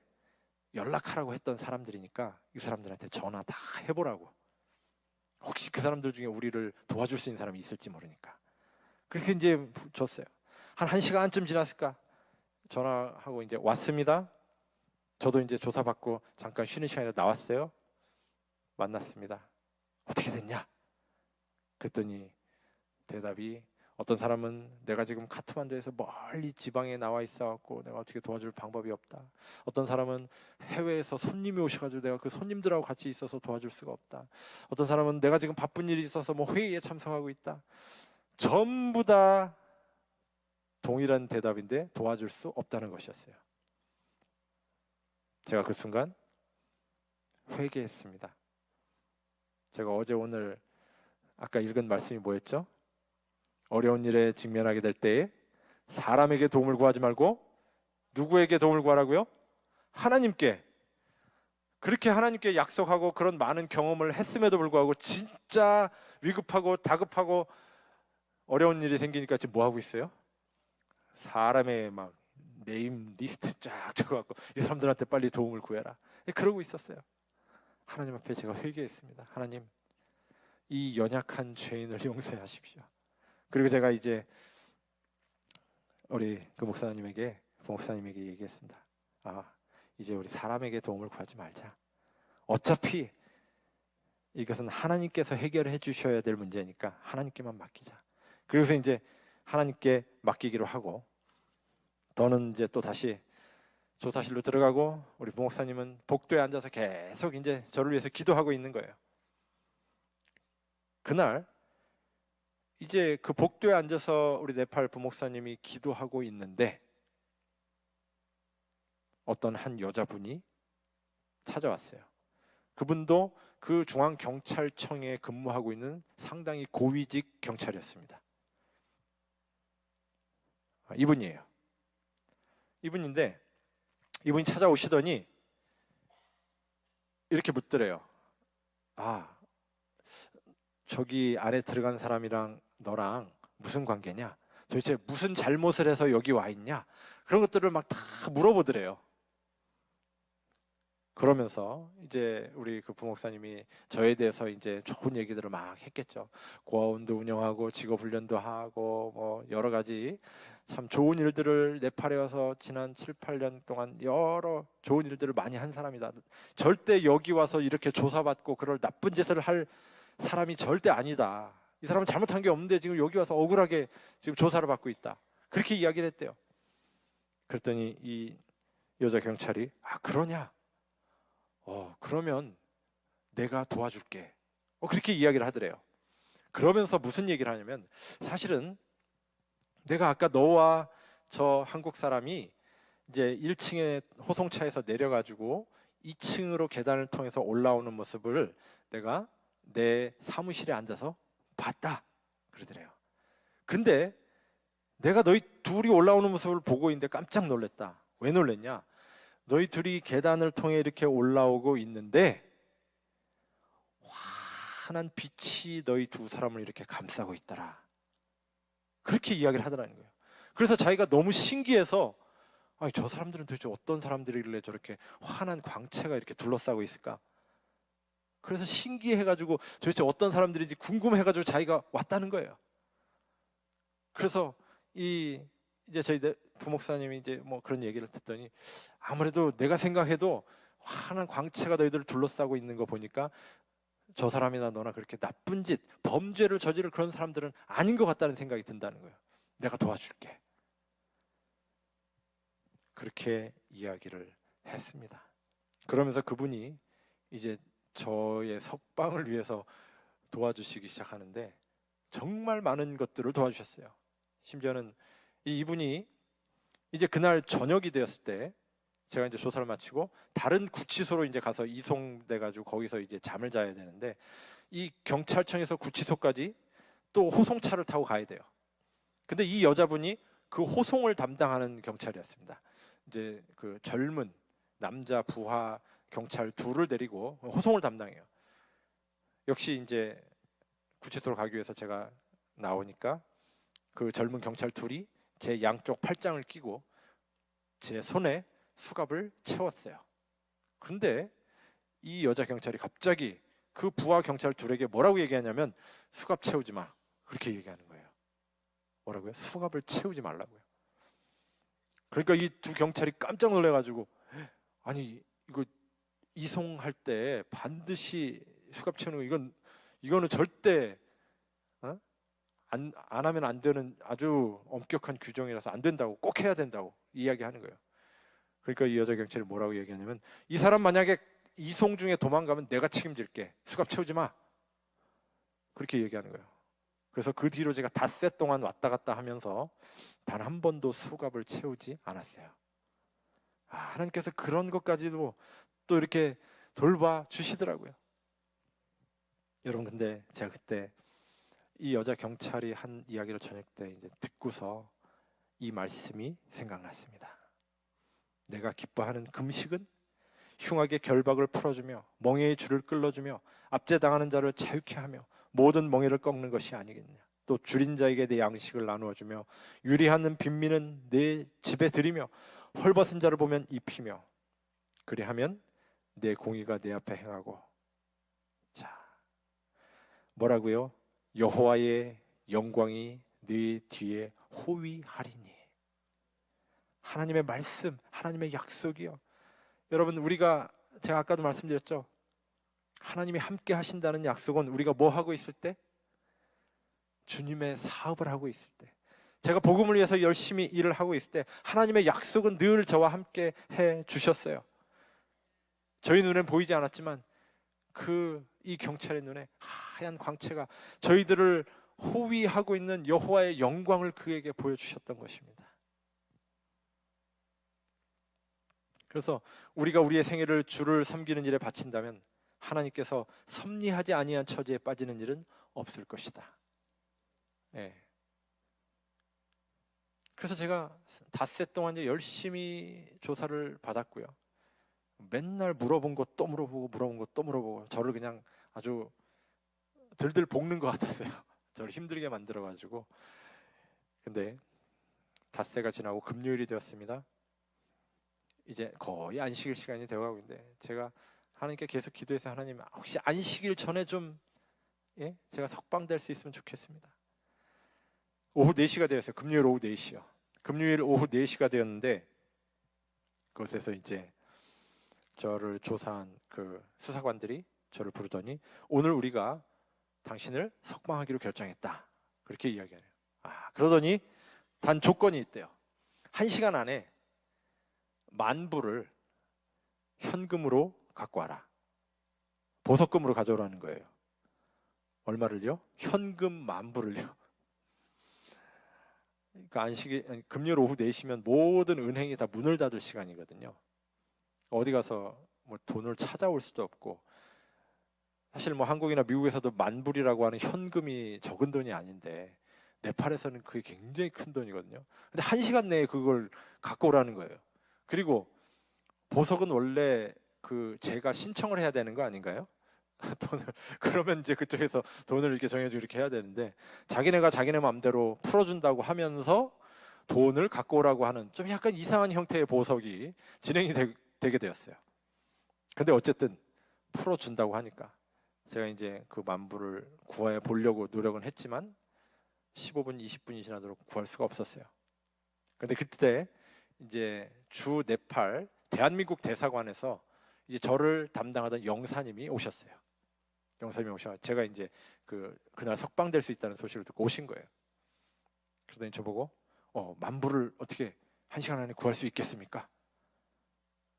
Speaker 1: 연락하라고 했던 사람들이니까 이 사람들한테 전화 다 해보라고. 혹시 그 사람들 중에 우리를 도와줄 수 있는 사람이 있을지 모르니까. 그렇게 이제 줬어요. 한 1시간쯤 지났을까? 전화하고 이제 왔습니다. 저도 이제 조사받고 잠깐 쉬는 시간에 나왔어요. 만났습니다. 어떻게 됐냐? 그랬더니 대답이, 어떤 사람은 내가 지금 카트만두에서 멀리 지방에 나와 있어갖고 내가 어떻게 도와줄 방법이 없다. 어떤 사람은 해외에서 손님이 오셔가지고 내가 그 손님들하고 같이 있어서 도와줄 수가 없다. 어떤 사람은 내가 지금 바쁜 일이 있어서 뭐 회의에 참석하고 있다. 전부 다 동일한 대답인데 도와줄 수 없다는 것이었어요. 제가 그 순간 회개했습니다. 제가 어제 오늘 아까 읽은 말씀이 뭐였죠? 어려운 일에 직면하게 될 때에 사람에게 도움을 구하지 말고 누구에게 도움을 구하라고요? 하나님께. 그렇게 하나님께 약속하고 그런 많은 경험을 했음에도 불구하고 진짜 위급하고 다급하고 어려운 일이 생기니까 지금 뭐 하고 있어요? 사람의 막 네임 리스트 쫙 적어갖고 이 사람들한테 빨리 도움을 구해라. 그러고 있었어요. 하나님 앞에 제가 회개했습니다. 하나님, 이 연약한 죄인을 용서하십시오. 그리고 제가 이제 우리 그 목사님에게 얘기했습니다. 이제 우리 사람에게 도움을 구하지 말자. 어차피 이것은 하나님께서 해결해 주셔야 될 문제니까 하나님께만 맡기자. 그래서 이제 하나님께 맡기기로 하고, 저는 이제 또 다시 조사실로 들어가고 우리 부목사님은 복도에 앉아서 계속 이제 저를 위해서 기도하고 있는 거예요. 그날 이제 그 복도에 앉아서 우리 네팔 부목사님이 기도하고 있는데 어떤 한 여자분이 찾아왔어요. 그분도 그 중앙경찰청에 근무하고 있는 상당히 고위직 경찰이었습니다. 이분이에요. 이분인데 이분이 찾아오시더니 이렇게 묻더래요. 저기 안에 들어간 사람이랑 너랑 무슨 관계냐? 도대체 무슨 잘못을 해서 여기 와 있냐? 그런 것들을 막 다 물어보더래요. 그러면서 이제 우리 그 부목사님이 저에 대해서 이제 좋은 얘기들을 막 했겠죠. 고아원도 운영하고 직업훈련도 하고 뭐 여러 가지 참 좋은 일들을 네팔에 와서 지난 7, 8년 동안 여러 좋은 일들을 많이 한 사람이다. 절대 여기 와서 이렇게 조사받고 그럴 나쁜 짓을 할 사람이 절대 아니다. 이 사람은 잘못한 게 없는데 지금 여기 와서 억울하게 지금 조사를 받고 있다. 그렇게 이야기를 했대요. 그랬더니 이 여자 경찰이 그러냐? 그러면 내가 도와줄게. 그렇게 이야기를 하더래요. 그러면서 무슨 얘기를 하냐면, 사실은 내가 아까 너와 저 한국 사람이 이제 1층에 호송차에서 내려가지고 2층으로 계단을 통해서 올라오는 모습을 내가 내 사무실에 앉아서 봤다 그러더래요. 근데 내가 너희 둘이 올라오는 모습을 보고 있는데 깜짝 놀랐다. 왜 놀랬냐? 너희 둘이 계단을 통해 이렇게 올라오고 있는데 환한 빛이 너희 두 사람을 이렇게 감싸고 있더라. 그렇게 이야기를 하더라는 거예요. 그래서 자기가 너무 신기해서 저 사람들은 도대체 어떤 사람들이길래 저렇게 환한 광채가 이렇게 둘러싸고 있을까? 그래서 신기해가지고 도대체 어떤 사람들인지 궁금해가지고 자기가 왔다는 거예요. 그래서 이제 저희 부목사님이 이제 뭐 그런 얘기를 듣더니, 아무래도 내가 생각해도 환한 광채가 너희들을 둘러싸고 있는 거 보니까 저 사람이나 너나 그렇게 나쁜 짓, 범죄를 저지를 그런 사람들은 아닌 것 같다는 생각이 든다는 거예요. 내가 도와줄게. 그렇게 이야기를 했습니다. 그러면서 그분이 이제 저의 석방을 위해서 도와주시기 시작하는데 정말 많은 것들을 도와주셨어요. 심지어는 이분이 이제 그날 저녁이 되었을 때 제가 이제 조사를 마치고 다른 구치소로 이제 가서 이송돼 가지고 거기서 이제 잠을 자야 되는데, 이 경찰청에서 구치소까지 또 호송차를 타고 가야 돼요. 근데 이 여자분이 그 호송을 담당하는 경찰이었습니다. 이제 그 젊은 남자 부하 경찰 둘을 데리고 호송을 담당해요. 역시 이제 구치소로 가기 위해서 제가 나오니까 그 젊은 경찰 둘이 제 양쪽 팔짱을 끼고 제 손에 수갑을 채웠어요. 근데 이 여자 경찰이 갑자기 그 부하 경찰 둘에게 뭐라고 얘기하냐면 수갑 채우지 마, 그렇게 얘기하는 거예요. 뭐라고요? 수갑을 채우지 말라고요. 그러니까 이 두 경찰이 깜짝 놀래가지고, 아니 이거 이송할 때 반드시 수갑 채우는 거, 이거는 절대 안 하면 안 되는 아주 엄격한 규정이라서 안 된다고, 꼭 해야 된다고 이야기하는 거예요. 그러니까 이 여자 경찰이 뭐라고 얘기하냐면, 이 사람 만약에 이송 중에 도망가면 내가 책임질게, 수갑 채우지 마, 그렇게 얘기하는 거예요. 그래서 그 뒤로 제가 닷새 동안 왔다 갔다 하면서 단 한 번도 수갑을 채우지 않았어요. 하나님께서 그런 것까지도 또 이렇게 돌봐 주시더라고요. 여러분, 근데 제가 그때 이 여자 경찰이 한 이야기를 저녁 때 이제 듣고서 이 말씀이 생각났습니다. 내가 기뻐하는 금식은 흉악의 결박을 풀어주며 멍에의 줄을 끌어주며 압제당하는 자를 자유케 하며 모든 멍에를 꺾는 것이 아니겠냐. 또 줄인 자에게 내 양식을 나누어 주며 유리하는 빈민은 내 집에 들이며 헐벗은 자를 보면 입히며, 그리하면 내 공의가 내 앞에 행하고. 자, 뭐라고요? 여호와의 영광이 네 뒤에 호위하리니. 하나님의 말씀, 하나님의 약속이요. 여러분, 제가 아까도 말씀드렸죠. 하나님이 함께 하신다는 약속은 우리가 뭐 하고 있을 때? 주님의 사업을 하고 있을 때, 제가 복음을 위해서 열심히 일을 하고 있을 때 하나님의 약속은 늘 저와 함께 해 주셨어요. 저희 눈엔 보이지 않았지만 이 경찰의 눈에 하얀 광채가 저희들을 호위하고 있는 여호와의 영광을 그에게 보여주셨던 것입니다. 그래서 우리가 우리의 생애를 주를 섬기는 일에 바친다면 하나님께서 섭리하지 아니한 처지에 빠지는 일은 없을 것이다. 그래서 제가 닷새 동안 이제 열심히 조사를 받았고요. 맨날 물어본 것 또 물어보고 물어본 것 또 물어보고 저를 그냥 아주 들들 볶는 것 같았어요. 저를 힘들게 만들어가지고. 근데 닷새가 지나고 금요일이 되었습니다. 이제 거의 안식일 시간이 되어가고 있는데 제가 하나님께 계속 기도해서, 하나님 혹시 안식일 전에 좀 제가 석방될 수 있으면 좋겠습니다. 오후 4시가 되었어요. 금요일 오후 4시요. 금요일 오후 4시가 되었는데 그곳에서 이제 저를 조사한 그 수사관들이 저를 부르더니, 오늘 우리가 당신을 석방하기로 결정했다, 그렇게 이야기해요. 그러더니 단 조건이 있대요. 1시간 안에 10,000불을 현금으로 갖고 와라. 보석금으로 가져오라는 거예요. 얼마를요? 현금 10,000불을요. 그러니까 금요일 오후 4시면 모든 은행이 다 문을 닫을 시간이거든요. 어디 가서 뭐 돈을 찾아올 수도 없고, 사실 뭐 한국이나 미국에서도 10,000불이라고 하는 현금이 적은 돈이 아닌데 네팔에서는 그게 굉장히 큰 돈이거든요. 근데 1시간 내에 그걸 갖고 오라는 거예요. 그리고 보석은 원래 제가 신청을 해야 되는 거 아닌가요? 돈을, 그러면 이제 그쪽에서 돈을 이렇게 정해주고 이렇게 해야 되는데, 자기네가 자기네 마음대로 풀어준다고 하면서 돈을 갖고 오라고 하는 좀 약간 이상한 형태의 보석이 진행이 되게 되었어요. 근데 어쨌든 풀어준다고 하니까 제가 이제 그 10,000불을 구해 보려고 노력은 했지만 15분, 20분이 지나도록 구할 수가 없었어요. 근데 그때 이제 주 네팔 대한민국 대사관에서 이제 저를 담당하던 영사님이 오셨어요. 영사님이 오셔서 제가 이제 그날 석방될 수 있다는 소식을 듣고 오신 거예요. 그러더니 저보고 10,000불을 어떻게 1시간 안에 구할 수 있겠습니까?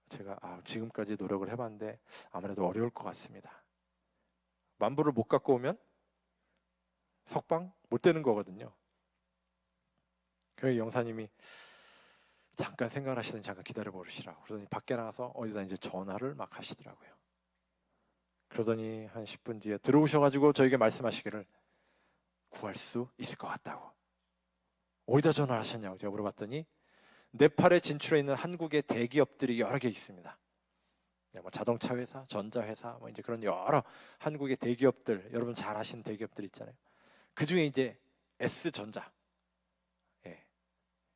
Speaker 1: 제가 지금까지 노력을 해봤는데 아무래도 어려울 것 같습니다. 10,000불을 못 갖고 오면 석방 못 되는 거거든요. 그 영사님이 잠깐 생각을 하시더니 잠깐 기다려 보시라고 그러더니 밖에 나가서 어디다 이제 전화를 막 하시더라고요. 그러더니 한 10분 뒤에 들어오셔가지고 저에게 말씀하시기를 구할 수 있을 것 같다고. 어디다 전화를 하셨냐고 제가 물어봤더니 네팔에 진출해 있는 한국의 대기업들이 여러 개 있습니다. 뭐 자동차 회사, 전자 회사, 뭐 이제 그런 여러 한국의 대기업들, 여러분 잘 아시는 대기업들 있잖아요. 그 중에 이제 S전자, 예,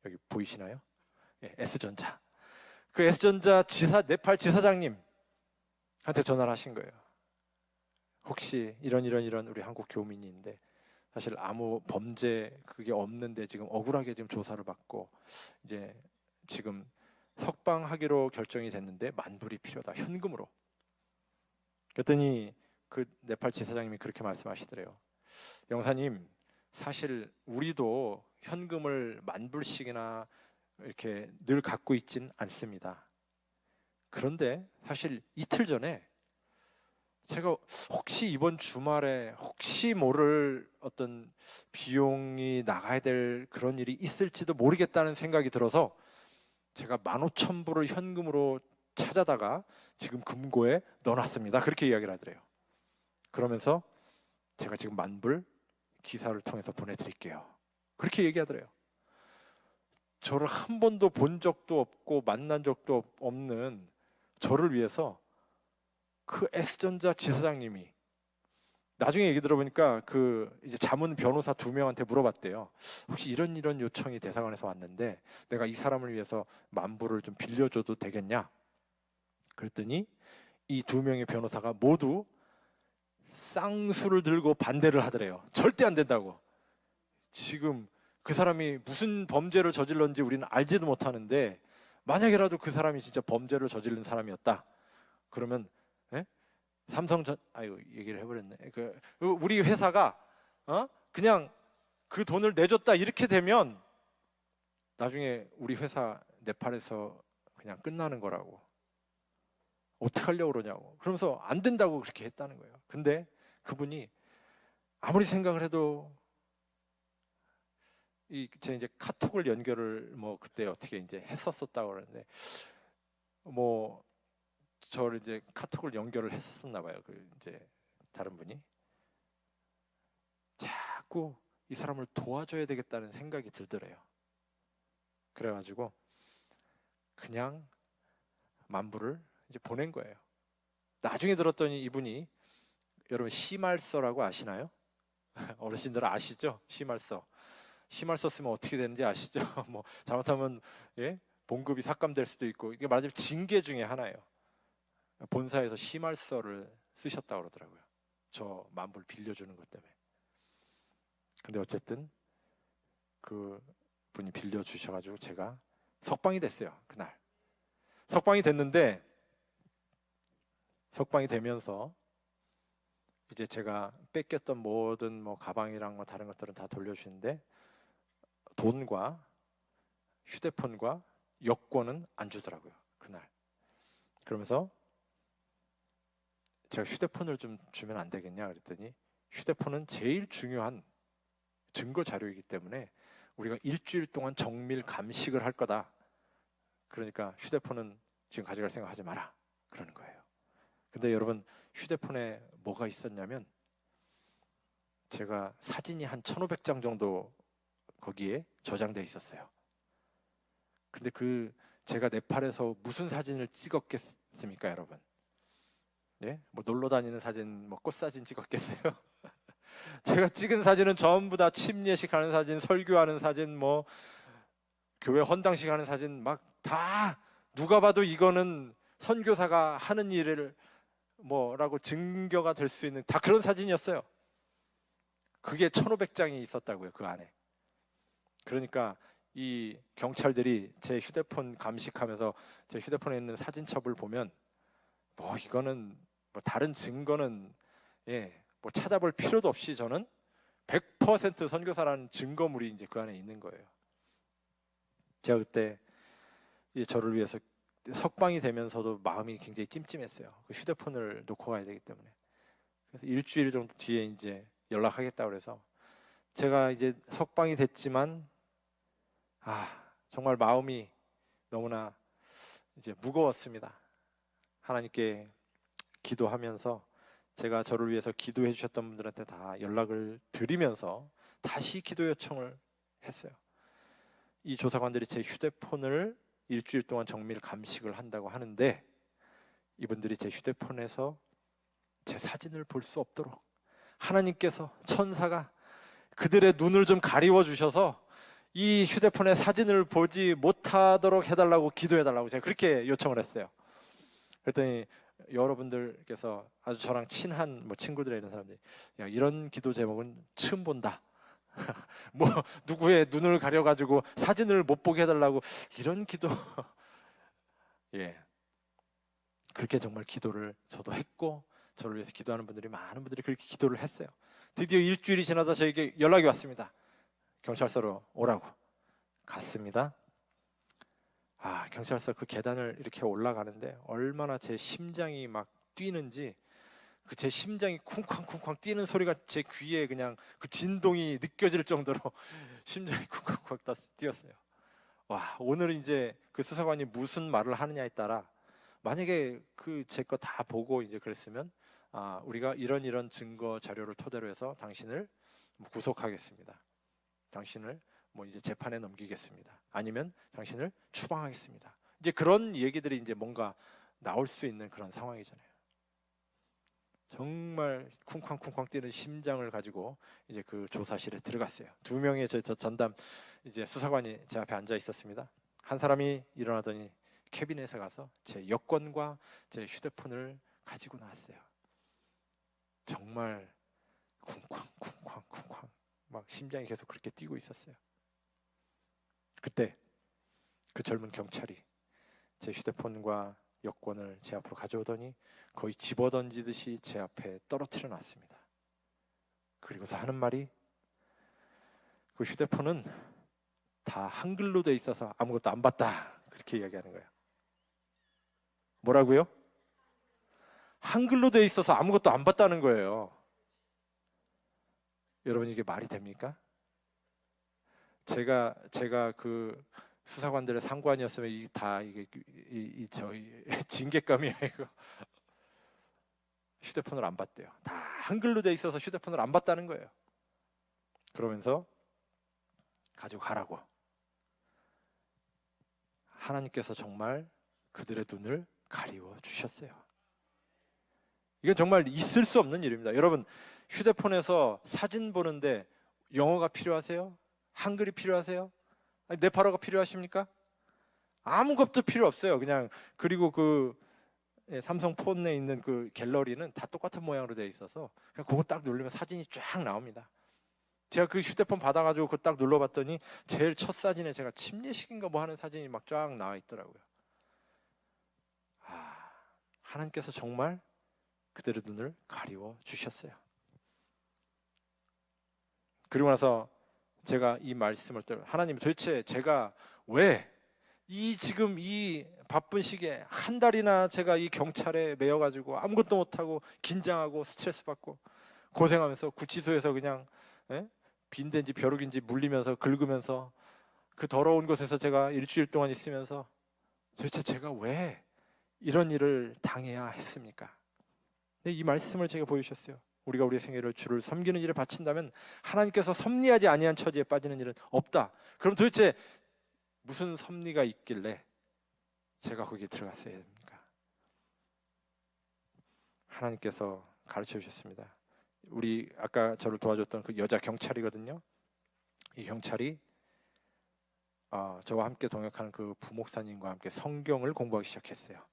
Speaker 1: 여기 보이시나요? 예, S전자. 그 S전자 네팔 지사장님한테 전화를 하신 거예요. 혹시 이런 우리 한국 교민인데 사실 아무 범죄 그게 없는데 지금 억울하게 지금 조사를 받고 이제 지금 석방하기로 결정이 됐는데 10,000불이 필요하다, 현금으로. 그랬더니 그 네팔 지사장님이 그렇게 말씀하시더래요. 영사님, 사실 우리도 현금을 10,000불씩이나 이렇게 늘 갖고 있진 않습니다. 그런데 사실 이틀 전에 제가 혹시 이번 주말에 혹시 모를 어떤 비용이 나가야 될 그런 일이 있을지도 모르겠다는 생각이 들어서 제가 15,000불을 현금으로 찾아다가 지금 금고에 넣어놨습니다. 그렇게 이야기를 하더래요. 그러면서 제가 지금 10,000불 기사를 통해서 보내드릴게요. 그렇게 얘기하더래요. 저를 한 번도 본 적도 없고 만난 적도 없는 저를 위해서 그 S전자 지사장님이 나중에 얘기 들어보니까 그 이제 자문 변호사 2명한테 물어봤대요. 혹시 이런 요청이 대사관에서 왔는데 내가 이 사람을 위해서 10,000불을 좀 빌려줘도 되겠냐? 그랬더니 이 2명의 변호사가 모두 쌍수를 들고 반대를 하더래요. 절대 안 된다고. 지금 그 사람이 무슨 범죄를 저질렀는지 우리는 알지도 못하는데 만약이라도 그 사람이 진짜 범죄를 저지른 사람이었다 그러면, 예? 삼성전 아유 얘기를 해버렸네. 우리 회사가 그냥 그 돈을 내줬다 이렇게 되면 나중에 우리 회사 네팔에서 그냥 끝나는 거라고. 어떻게 하려고 그러냐고. 그러면서 안 된다고 그렇게 했다는 거예요. 근데 그분이 아무리 생각을 해도 제가 이제 카톡을 연결을 뭐 그때 어떻게 이제 했었었다고 그러는데 뭐 저를 이제 카톡을 연결을 했었었나 봐요. 그 이제 다른 분이 자꾸 이 사람을 도와줘야 되겠다는 생각이 들더래요. 그래가지고 그냥 10,000불을 이제 보낸 거예요. 나중에 들었더니 이분이, 여러분 시말서라고 아시나요? 어르신들은 아시죠? 시말서. 시말서 쓰면 어떻게 되는지 아시죠? 뭐 잘못하면 예? 봉급이 삭감될 수도 있고, 이게 말하자면 징계 중에 하나예요. 본사에서 시말서를 쓰셨다고 그러더라고요. 저 10,000불 빌려주는 것 때문에. 근데 어쨌든 그 분이 빌려주셔가지고 제가 석방이 됐어요. 그날 석방이 됐는데, 석방이 되면서 이제 제가 뺏겼던 모든 뭐 가방이랑 뭐 다른 것들은 다 돌려주는데 돈과 휴대폰과 여권은 안 주더라고요. 그날. 그러면서 제가 휴대폰을 좀 주면 안 되겠냐 그랬더니 휴대폰은 제일 중요한 증거 자료이기 때문에 우리가 일주일 동안 정밀 감식을 할 거다. 그러니까 휴대폰은 지금 가져갈 생각하지 마라. 그러는 거예요. 근데 여러분, 휴대폰에 뭐가 있었냐면 제가 사진이 한 1,500장 정도 거기에 저장돼 있었어요. 근데 제가 네팔에서 무슨 사진을 찍었겠습니까, 여러분? 예? 뭐 놀러 다니는 사진, 뭐 꽃사진 찍었겠어요? 제가 찍은 사진은 전부 다 침례식 하는 사진, 설교하는 사진, 뭐 교회 헌당식 하는 사진, 막 다 누가 봐도 이거는 선교사가 하는 일을 뭐라고 증거가 될 수 있는 다 그런 사진이었어요. 그게 1,500장이 있었다고요, 그 안에. 그러니까 이 경찰들이 제 휴대폰 감식하면서 제 휴대폰에 있는 사진첩을 보면 뭐 이거는 뭐 다른 증거는 뭐 찾아볼 필요도 없이 저는 100% 선교사라는 증거물이 이제 그 안에 있는 거예요. 제가 그때 저를 위해서 석방이 되면서도 마음이 굉장히 찜찜했어요. 그 휴대폰을 놓고 가야 되기 때문에. 그래서 일주일 정도 뒤에 이제 연락하겠다 그래서 제가 이제 석방이 됐지만 정말 마음이 너무나 이제 무거웠습니다. 하나님께 기도하면서 제가 저를 위해서 기도해 주셨던 분들한테 다 연락을 드리면서 다시 기도 요청을 했어요. 이 조사관들이 제 휴대폰을 일주일 동안 정밀 감식을 한다고 하는데, 이분들이 제 휴대폰에서 제 사진을 볼 수 없도록 하나님께서, 천사가 그들의 눈을 좀 가리워 주셔서 이 휴대폰의 사진을 보지 못하도록 해달라고 기도해달라고 제가 그렇게 요청을 했어요. 그랬더니 여러분들께서 아주 저랑 친한 친구들이나 이런 사람들이, 야, 이런 기도 제목은 처음 본다. 뭐 누구의 눈을 가려가지고 사진을 못 보게 해달라고 이런 기도. 예, 그렇게 정말 기도를 저도 했고, 저를 위해서 기도하는 분들이, 많은 분들이 그렇게 기도를 했어요. 드디어 일주일이 지나다 저에게 연락이 왔습니다. 경찰서로 오라고. 갔습니다. 경찰서 그 계단을 이렇게 올라가는데 얼마나 제 심장이 막 뛰는지, 그 제 심장이 쿵쾅쿵쾅 뛰는 소리가 제 귀에 그냥 그 진동이 느껴질 정도로 심장이 쿵쾅쿵쾅 뛰었어요. 와, 오늘은 이제 그 수사관이 무슨 말을 하느냐에 따라, 만약에 그 제 거 다 보고 이제 그랬으면, 우리가 이런 증거 자료를 토대로 해서 당신을 구속하겠습니다. 당신을 이제 재판에 넘기겠습니다. 아니면 당신을 추방하겠습니다. 이제 그런 얘기들이 이제 뭔가 나올 수 있는 그런 상황이잖아요. 정말 쿵쾅쿵쾅 뛰는 심장을 가지고 이제 그 조사실에 들어갔어요. 2명의 저 전담 이제 수사관이 제 앞에 앉아 있었습니다. 한 사람이 일어나더니 캐비넷에 가서 제 여권과 제 휴대폰을 가지고 나왔어요. 정말 쿵쾅쿵쾅쿵쾅 막 심장이 계속 그렇게 뛰고 있었어요. 그때 그 젊은 경찰이 제 휴대폰과 여권을 제 앞으로 가져오더니 거의 집어던지듯이 제 앞에 떨어뜨려 놨습니다. 그리고서 하는 말이, 그 휴대폰은 다 한글로 돼 있어서 아무것도 안 봤다, 그렇게 이야기하는 거예요. 뭐라고요? 한글로 돼 있어서 아무것도 안 봤다는 거예요. 여러분, 이게 말이 됩니까? 제가 그 수사관들의 상관이었으면 이게 저희 징계감이에요. 이거. 휴대폰을 안 봤대요. 다 한글로 돼 있어서 휴대폰을 안 봤다는 거예요. 그러면서 가지고 가라고. 하나님께서 정말 그들의 눈을 가리워 주셨어요. 이건 정말 있을 수 없는 일입니다. 여러분, 휴대폰에서 사진 보는데 영어가 필요하세요? 한글이 필요하세요? 네팔어가 필요하십니까? 아무것도 필요 없어요. 그냥, 그리고 그 삼성 폰에 있는 그 갤러리는 다 똑같은 모양으로 되어 있어서 그냥 그거 딱 누르면 사진이 쫙 나옵니다. 제가 그 휴대폰 받아가지고 그거 딱 눌러봤더니 제일 첫 사진에 제가 침례식인가 뭐 하는 사진이 막 쫙 나와 있더라고요. 하나님께서 정말 그들의 눈을 가리워 주셨어요. 그리고 나서 제가 이 말씀을 또, 하나님, 도대체 제가 왜 지금 이 바쁜 시기에 한 달이나 제가 이 경찰에 매여가지고 아무것도 못하고 긴장하고 스트레스 받고 고생하면서 구치소에서 그냥 빈대인지 벼룩인지 물리면서 긁으면서 그 더러운 곳에서 제가 일주일 동안 있으면서 도대체 제가 왜 이런 일을 당해야 했습니까? 이 말씀을 제가 보여주셨어요. 우리가 우리의 생애를 주를 섬기는 일에 바친다면 하나님께서 섭리하지 아니한 처지에 빠지는 일은 없다. 그럼 도대체 무슨 섭리가 있길래 제가 거기에 들어갔어야 됩니까? 하나님께서 가르쳐 주셨습니다. 우리 아까 저를 도와줬던 그 여자 경찰이거든요. 이 경찰이 저와 함께 동역하는 그 부목사님과 함께 성경을 공부하기 시작했어요.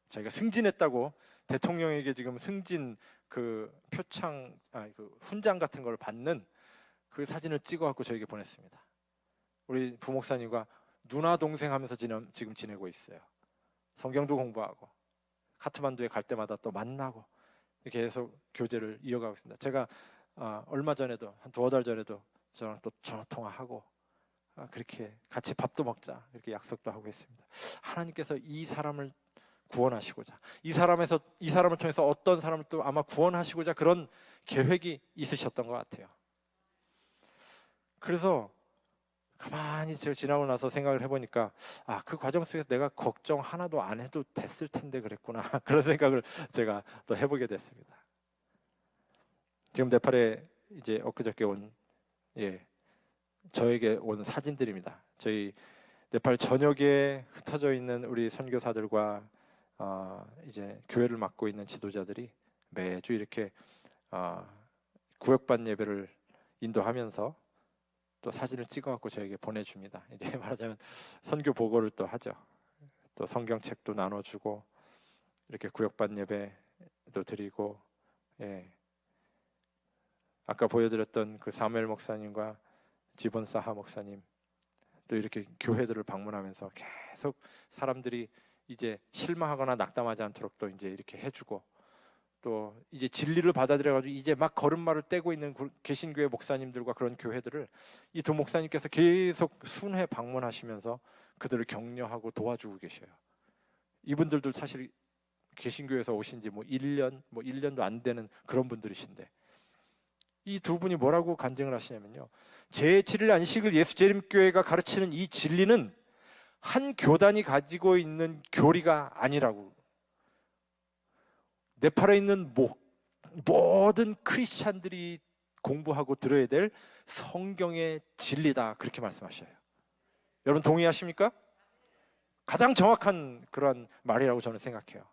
Speaker 1: 자기가 승진했다고 대통령에게 지금 승진 그 표창, 그 훈장 같은 걸 받는 그 사진을 찍어갖고 저에게 보냈습니다. 우리 부목사님과 누나 동생 하면서 지금 지내고 있어요. 성경도 공부하고 카트만두에 갈 때마다 또 만나고 이렇게 계속 교제를 이어가고 있습니다. 제가 얼마 전에도 한 2-3달 전에도 저랑 또 전화 통화하고 그렇게 같이 밥도 먹자 이렇게 약속도 하고 있습니다. 하나님께서 이 사람을 구원하시고자, 이 사람을 통해서 어떤 사람을 또 아마 구원하시고자 그런 계획이 있으셨던 것 같아요. 그래서 가만히 제가 지나고 나서 생각을 해보니까 그 과정 속에서 내가 걱정 하나도 안 해도 됐을 텐데 그랬구나 그런 생각을 제가 또 해보게 됐습니다. 지금 네팔에 이제 엊그저께 온 저에게 온 사진들입니다. 저희 네팔 전역에 흩어져 있는 우리 선교사들과 이제 교회를 맡고 있는 지도자들이 매주 이렇게 구역반 예배를 인도하면서 또 사진을 찍어갖고 저에게 보내줍니다. 이제 말하자면 선교 보고를 또 하죠. 또 성경책도 나눠주고 이렇게 구역반 예배도 드리고, 아까 보여드렸던 그 사무엘 목사님과 지본 사하 목사님 또 이렇게 교회들을 방문하면서 계속 사람들이 이제 실망하거나 낙담하지 않도록 또 이제 이렇게 해주고, 또 이제 진리를 받아들여가지고 이제 막 걸음마를 떼고 있는 개신교회 목사님들과 그런 교회들을 이 두 목사님께서 계속 순회 방문하시면서 그들을 격려하고 도와주고 계셔요. 이분들도 사실 개신교회에서 오신 지 뭐 1년도 안 되는 그런 분들이신데, 이 두 분이 뭐라고 간증을 하시냐면요, 제7일 안식을 예수재림교회가 가르치는 이 진리는 한 교단이 가지고 있는 교리가 아니라고, 네팔에 있는 모든 크리스찬들이 공부하고 들어야 될 성경의 진리다, 그렇게 말씀하셔요. 여러분 동의하십니까? 가장 정확한 그런 말이라고 저는 생각해요.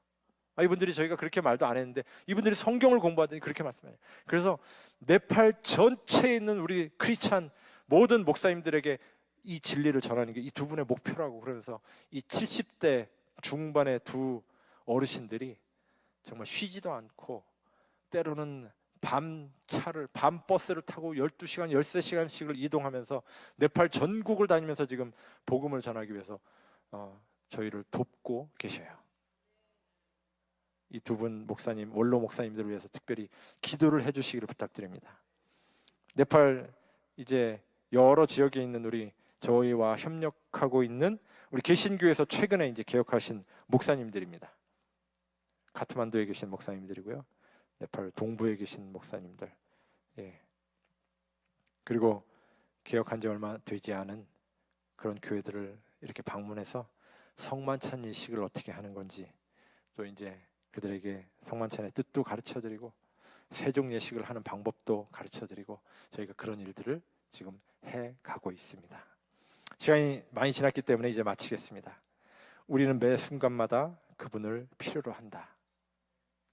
Speaker 1: 이분들이 저희가 그렇게 말도 안 했는데 이분들이 성경을 공부하더니 그렇게 말씀해요. 그래서 네팔 전체에 있는 우리 크리스찬 모든 목사님들에게 이 진리를 전하는 게 이 두 분의 목표라고. 그러면서 이 70대 중반의 두 어르신들이 정말 쉬지도 않고 때로는 밤 버스를 타고 12시간, 13시간씩을 이동하면서 네팔 전국을 다니면서 지금 복음을 전하기 위해서 저희를 돕고 계셔요. 이 두 분 목사님, 원로 목사님들을 위해서 특별히 기도를 해주시기를 부탁드립니다. 네팔 이제 여러 지역에 있는 우리 저희와 협력하고 있는 우리 개신교에서 최근에 이제 개혁하신 목사님들입니다. 카트만두에 계신 목사님들이고요, 네팔 동부에 계신 목사님들, 그리고 개혁한 지 얼마 되지 않은 그런 교회들을 이렇게 방문해서 성만찬 예식을 어떻게 하는 건지, 또 이제 그들에게 성만찬의 뜻도 가르쳐드리고 세종 예식을 하는 방법도 가르쳐드리고, 저희가 그런 일들을 지금 해가고 있습니다. 시간이 많이 지났기 때문에 이제 마치겠습니다. 우리는 매 순간마다 그분을 필요로 한다.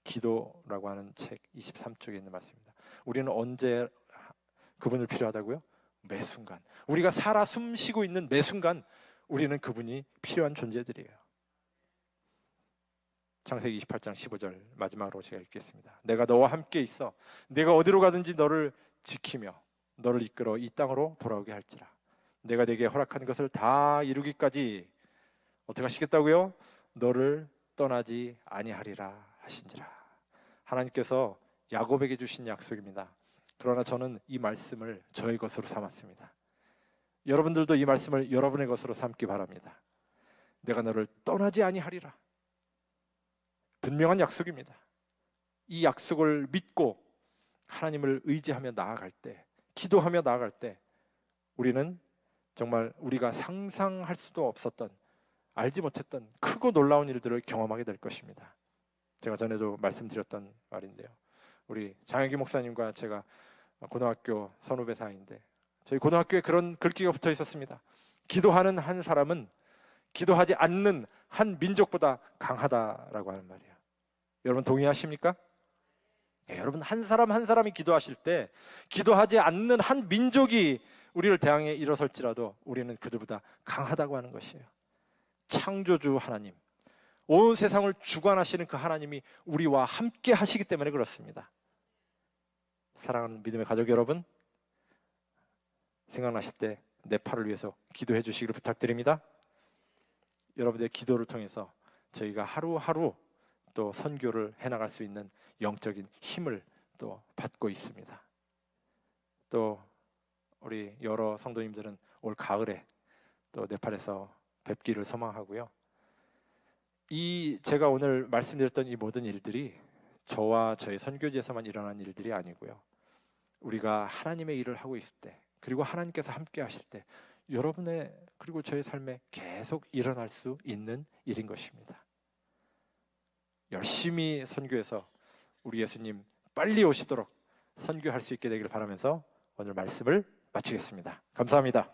Speaker 1: 기도라고 하는 책 23쪽에 있는 말씀입니다. 우리는 언제 그분을 필요하다고요? 매 순간. 우리가 살아 숨 쉬고 있는 매 순간 우리는 그분이 필요한 존재들이에요. 창세기 28장 15절 마지막으로 제가 읽겠습니다. 내가 너와 함께 있어 내가 어디로 가든지 너를 지키며 너를 이끌어 이 땅으로 돌아오게 할지라. 내가 네게 허락한 것을 다 이루기까지 어떻게 하시겠다고요? 너를 떠나지 아니하리라 하신지라. 하나님께서 야곱에게 주신 약속입니다. 그러나 저는 이 말씀을 저의 것으로 삼았습니다. 여러분들도 이 말씀을 여러분의 것으로 삼기 바랍니다. 내가 너를 떠나지 아니하리라. 분명한 약속입니다. 이 약속을 믿고 하나님을 의지하며 나아갈 때, 기도하며 나아갈 때 우리는 정말 우리가 상상할 수도 없었던, 알지 못했던 크고 놀라운 일들을 경험하게 될 것입니다. 제가 전에도 말씀드렸던 말인데요, 우리 장혁기 목사님과 제가 고등학교 선후배 사이인데 저희 고등학교에 그런 글귀가 붙어 있었습니다. 기도하는 한 사람은 기도하지 않는 한 민족보다 강하다라고 하는 말이에요. 여러분 동의하십니까? 여러분 한 사람 한 사람이 기도하실 때 기도하지 않는 한 민족이 우리를 대항해 일어설지라도 우리는 그들보다 강하다고 하는 것이에요. 창조주 하나님, 온 세상을 주관하시는 그 하나님이 우리와 함께 하시기 때문에 그렇습니다. 사랑하는 믿음의 가족 여러분, 생각나실 때 네팔을 위해서 기도해 주시기를 부탁드립니다. 여러분들의 기도를 통해서 저희가 하루하루 또 선교를 해나갈 수 있는 영적인 힘을 또 받고 있습니다. 또 우리 여러 성도님들은 올 가을에 또 네팔에서 뵙기를 소망하고요. 이 제가 오늘 말씀드렸던 이 모든 일들이 저와 저의 선교지에서만 일어난 일들이 아니고요, 우리가 하나님의 일을 하고 있을 때, 그리고 하나님께서 함께 하실 때 여러분의 그리고 저의 삶에 계속 일어날 수 있는 일인 것입니다. 열심히 선교해서 우리 예수님 빨리 오시도록 선교할 수 있게 되기를 바라면서 오늘 말씀을 마치겠습니다. 감사합니다.